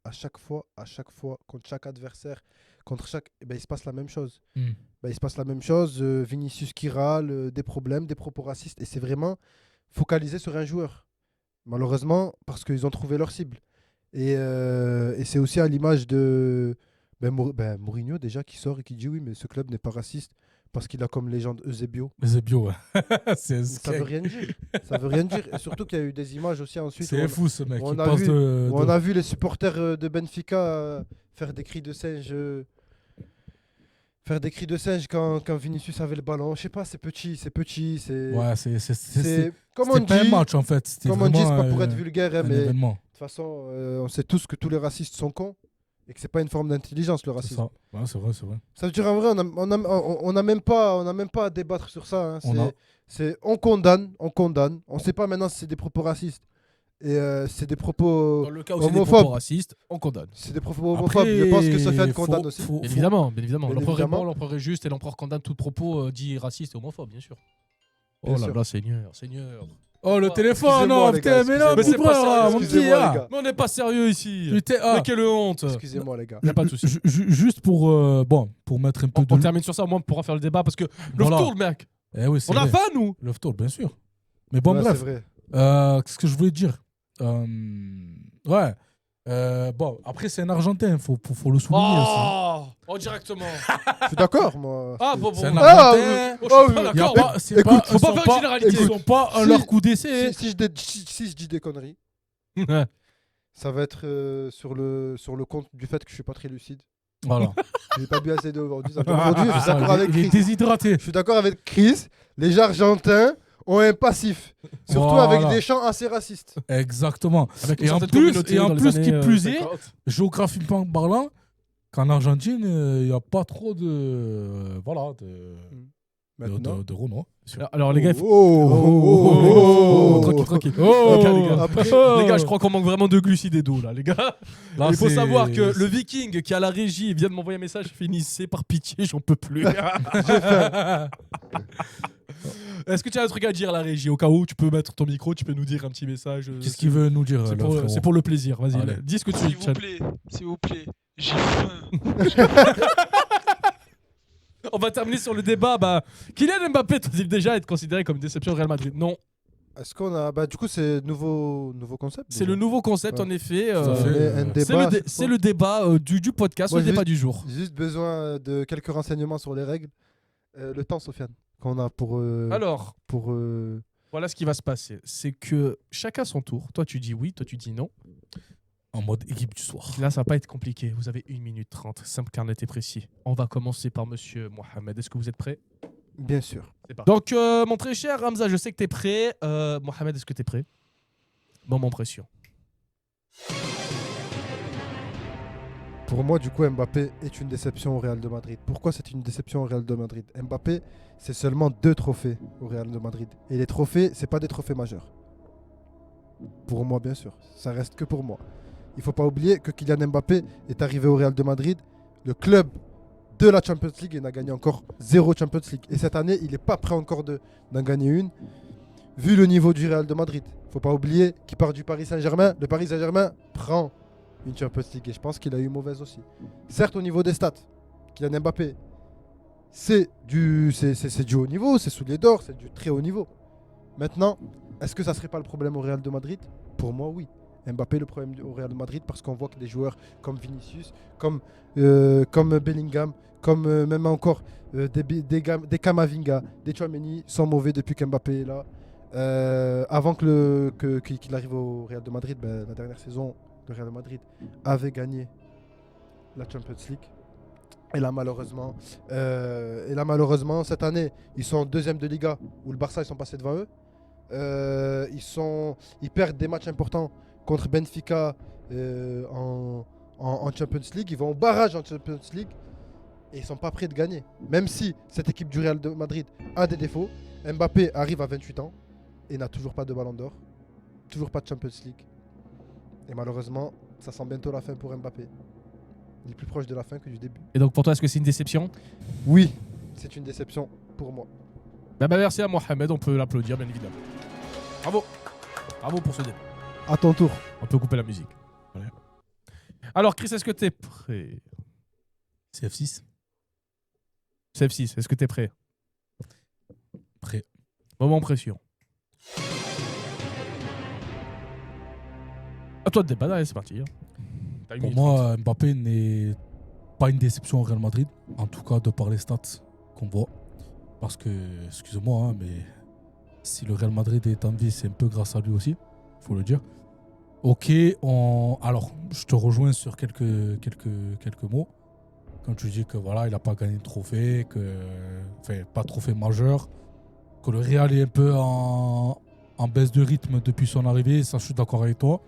contre chaque adversaire, il se passe la même chose. Il se passe la même chose. Vinicius qui râle, des problèmes, des propos racistes, et c'est vraiment focalisé sur un joueur. Malheureusement, parce qu'ils ont trouvé leur cible. Et c'est aussi à l'image de Mourinho déjà qui sort et qui dit oui, mais ce club n'est pas raciste parce qu'il a comme légende Eusebio. Eusebio, ouais. Ça veut rien dire. Ça veut rien dire. Et surtout qu'il y a eu des images aussi ensuite. C'est fou ce mec. On a vu les supporters de Benfica faire des cris de singe. Faire des cris de singe quand Vinicius avait le ballon. Je sais pas, c'est petit. Ouais, c'est comme on dit. C'était pas un match en fait. Comme on dit, c'est pas pour être vulgaire, hein, mais de événement. toute façon, on sait tous que tous les racistes sont cons et que c'est pas une forme d'intelligence le racisme. C'est ça. Ouais, c'est vrai. Ça veut dire en vrai, on n'a même pas à débattre sur ça. Hein. On condamne. On sait pas maintenant si c'est des propos racistes. Et c'est des propos dans le cas où c'est des propos racistes, on condamne. C'est des propos homophobes. Je pense que Sofiane condamne aussi. Évidemment. L'empereur est bon, l'empereur est juste et l'empereur condamne tout propos dit raciste et homophobe, bien sûr. Oh là là, Seigneur. Oh, le téléphone, non, putain, mais non, c'est pas sérieux, mon petit. Mais on n'est pas sérieux ici. Putain, mais quelle honte. Excusez-moi, les gars. Il n'y a pas de souci. Juste pour mettre un peu on termine sur ça, au moins, on pourra faire le débat parce que Love Tour, mec. Oui, on a faim, nous. Love Tour, bien sûr. Mais bon, bref. C'est vrai. Qu'est-ce que je voulais dire après, c'est un Argentin, faut le souligner aussi. Oh, directement. Je suis d'accord, moi. Ah, bon. C'est un Argentin. D'accord. Faut pas faire une généralité. Ils sont pas à leur coup d'essai. Si je dis des conneries, ça va être sur le compte du fait que je suis pas très lucide. Voilà. J'ai pas bu assez d'eau aujourd'hui. Aujourd'hui, je suis d'accord avec Chris. Il est déshydraté. Je suis d'accord avec Chris. Les Argentins ont un passif. Surtout avec des chants assez racistes. Exactement. Et en plus, qui plus est, géographiquement parlant, qu'en Argentine, il n'y a pas trop de Renoir. Alors les gars, tranquille. Les gars, je crois qu'on manque vraiment de glucides et d'eau là, les gars. Il faut savoir que le Viking qui a la régie vient de m'envoyer un message. Finissez par pitié, j'en peux plus. Est-ce que tu as un truc à dire à la régie? Au cas où, tu peux mettre ton micro, tu peux nous dire un petit message. Qu'est-ce qu'il veut nous dire C'est là, pour, frérot c'est pour le plaisir. Vas-y, Allez. dis ce que tu veux. S'il vous plaît, j'ai faim. On va terminer sur le débat. Kylian Mbappé doit-il déjà être considéré comme une déception au Real Madrid? Non. Est-ce qu'on a. Bah, du coup, c'est nouveau concept. C'est le nouveau concept, Ouais. en effet. Ça fait, Mais un débat, C'est le, à chaque c'est fois. le débat du podcast, Moi, le débat du jour. J'ai juste besoin de quelques renseignements sur les règles. Le temps, Sofiane, qu'on a pour. Alors, Pour. voilà ce qui va se passer. C'est que chacun son tour. Toi, tu dis oui, toi, tu dis non. En mode équipe du soir. Là, ça va pas être compliqué. Vous avez 1 minute 30. Simple, carnet et précis. On va commencer par monsieur Mohamed. Est-ce que vous êtes prêt? Bien sûr. C'est parti. Donc, mon très cher Hamza, je sais que tu es prêt. Mohamed, est-ce que tu es prêt? Moment pression. Pour moi, du coup, Mbappé est une déception au Real de Madrid. Pourquoi c'est une déception au Real de Madrid? Mbappé, c'est seulement 2 trophées au Real de Madrid. Et les trophées, c'est pas des trophées majeurs. Pour moi, bien sûr. Ça reste que pour moi. Il faut pas oublier que Kylian Mbappé est arrivé au Real de Madrid, le club de la Champions League, et n'a gagné encore 0 Champions League. Et cette année, il n'est pas prêt encore d'en gagner une, vu le niveau du Real de Madrid. Faut pas oublier qu'il part du Paris Saint-Germain. Le Paris Saint-Germain prend une Champions League et je pense qu'il a eu mauvaise aussi. Certes, au niveau des stats, Kylian Mbappé, c'est du haut niveau, c'est soulier d'or, c'est du très haut niveau. Maintenant, est-ce que ça serait pas le problème au Real de Madrid? Pour moi, oui. Mbappé, le problème au Real de Madrid, parce qu'on voit que des joueurs comme Vinicius, comme Bellingham, comme même encore des Camavinga, des Tchouaméni sont mauvais depuis qu'Mbappé est là. Avant qu'il arrive au Real de Madrid, la dernière saison, le Real de Madrid avait gagné la Champions League. Et là, malheureusement, cette année, ils sont deuxième de Liga, où le Barça, ils sont passés devant eux. Ils perdent des matchs importants contre Benfica en Champions League. Ils vont au barrage en Champions League et ils sont pas prêts de gagner. Même si cette équipe du Real de Madrid a des défauts, Mbappé arrive à 28 ans et n'a toujours pas de ballon d'or, toujours pas de Champions League. Et malheureusement, ça sent bientôt la fin pour Mbappé. Il est plus proche de la fin que du début. Et donc, pour toi, est-ce que c'est une déception? Oui, c'est une déception pour moi. Merci à Mohamed, on peut l'applaudir, bien évidemment. Bravo. Bravo pour ce débat. À ton tour. On peut couper la musique. Voilà. Alors, Chris, est-ce que tu es prêt? CF6. CF6, est-ce que tu es prêt? Prêt. Moment pression. À toi de débattre, allez, c'est parti. T'as une Pour minute moi, Mbappé n'est pas une déception au Real Madrid, en tout cas de par les stats qu'on voit. Parce que, excusez-moi, hein, mais si le Real Madrid est en vie, c'est un peu grâce à lui aussi, il faut le dire. Ok, alors je te rejoins sur quelques mots. Quand tu dis que voilà, il n'a pas gagné de trophée, pas de trophée majeur, que le Real est un peu en baisse de rythme depuis son arrivée, ça je suis d'accord avec toi.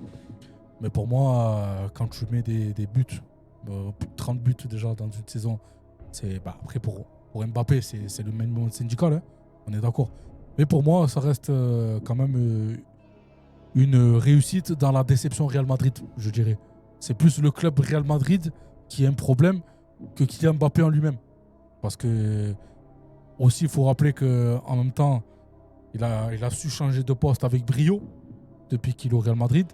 Mais pour moi, quand tu mets des buts, plus de 30 buts déjà dans une saison, c'est après pour Mbappé, c'est le même syndical, hein, on est d'accord. Mais pour moi, ça reste quand même une réussite dans la déception Real Madrid, je dirais. C'est plus le club Real Madrid qui a un problème que Kylian Mbappé en lui-même. Parce que aussi, il faut rappeler qu'en même temps, il a su changer de poste avec brio depuis qu'il est au Real Madrid.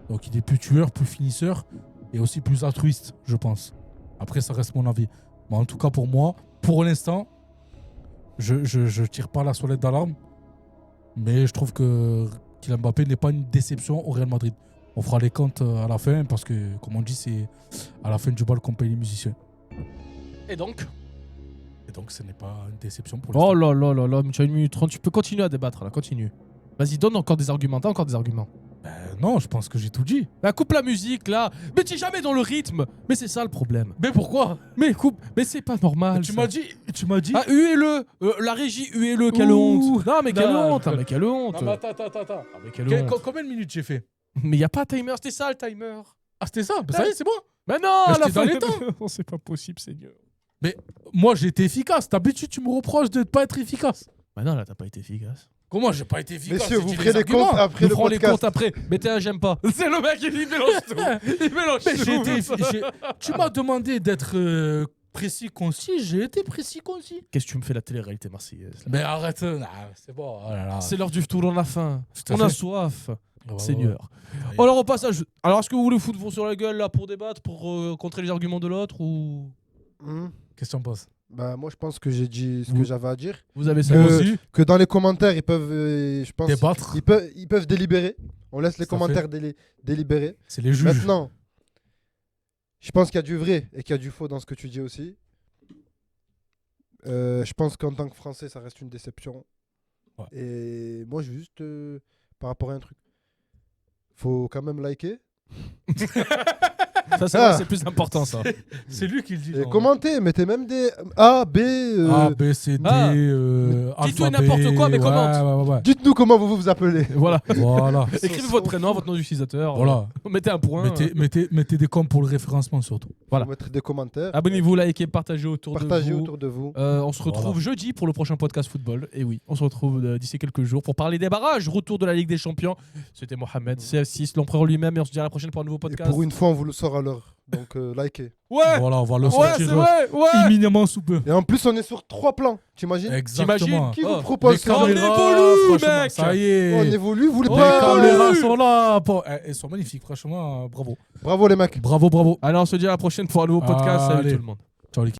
Donc il est plus tueur, plus finisseur et aussi plus altruiste, je pense. Après, ça reste mon avis. Mais en tout cas, pour moi, pour l'instant, je tire pas la sonnette d'alarme. Mais je trouve que Kylian Mbappé n'est pas une déception au Real Madrid. On fera les comptes à la fin parce que, comme on dit, c'est à la fin du bal qu'on paye les musiciens. Et donc, ce n'est pas une déception pour oh l'instant. là là là là, tu as 1 minute 30, tu peux continuer à débattre là, continue. Vas-y, donne encore des arguments, t'as encore des arguments. Non, je pense que j'ai tout dit. Coupe la musique là, mais t'es jamais dans le rythme. Mais c'est ça le problème. Mais pourquoi? Mais coupe, mais c'est pas normal. Tu ça. m'as dit. Ah, huez-le la régie, huez-le, quelle Ouh. honte. Non, mais quelle Non, honte, je- mais quelle honte. Non, mais attends. Ah, mais quelle honte. Combien de minutes j'ai fait? Mais y a pas de timer, c'était ça le timer. Ah, c'était ça? Ça y est, c'est bon. Mais non, Mais à la j'étais dans fin les temps. Non, c'est pas possible, Seigneur. Mais moi, j'ai été efficace. D'habitude, tu me reproches de ne pas être efficace. Bah non, là t'as pas été efficace. Comment j'ai pas été efficace? Messieurs, J'ai vous dit ferez les arguments. comptes après Nous le ferons les podcast. comptes après. Mettez un j'aime pas. C'est le mec, il mélange tout. Il mélange Mais tout. tu m'as demandé d'être précis, concis. J'ai été précis, concis. Qu'est-ce que tu me fais la télé-réalité marseillaise là Mais arrête, c'est bon. Oh là là. C'est l'heure du tour, on a faim. Tout à On a fait. soif. Ouais, ouais, Seigneur. ouais. Alors, au passage, alors est-ce que vous voulez foutre vous sur la gueule là pour débattre, pour contrer les arguments de l'autre ou Qu'est-ce que tu en penses? Bah, moi, je pense que j'ai dit ce que j'avais à dire. vous avez ça Moi Que- aussi. Que dans les commentaires, ils peuvent, je pense, Débattre. ils peuvent délibérer. On laisse les Tout à fait. commentaires délibérer. C'est les juges. Maintenant, je pense qu'il y a du vrai et qu'il y a du faux dans ce que tu dis aussi. Je pense qu'en tant que Français, ça reste une déception. Ouais. Et moi, je veux juste par rapport à un truc. Faut quand même liker. Ça, c'est Ah. vrai, c'est plus important ça. C'est lui qui le dit. Et genre. commenter, mettez même des A, B. A, B, C, D, Ah. Dites-tout et alphabet, n'importe quoi, mais ouais, commente. ouais. Dites-nous comment vous vous appelez. Voilà. Voilà. Écrivez votre prénom, votre nom d'utilisateur. Voilà. Mettez un point. Mettez des coms pour le référencement surtout. Voilà. Faut mettre des commentaires. Abonnez-vous, likez, partagez autour Partagez de vous. autour de vous. On se retrouve Voilà. jeudi pour le prochain podcast football. Et oui, on se retrouve d'ici quelques jours pour parler des barrages. Retour de la Ligue des Champions. C'était Mohamed, CF6, l'empereur lui-même. Et on se dit à la prochaine pour un nouveau Et podcast. pour une fois, on vous le sort à l'heure. Donc, likez. Ouais, Voilà, on va le ouais, sortir c'est vrai, ouais. imminemment sous peu. Et en plus, on est sur 3 plans. T'imagines Exactement. Qui Oh, vous propose Les ça on caméras, évolue, franchement, mec. ça y est. On évolue, vous le Les pas. caméras sont là. Bon, elles sont magnifiques, franchement. Bravo. Bravo les mecs. Bravo. Alors, on se dit à la prochaine pour un nouveau podcast. Salut Allez. tout le monde. Ciao, les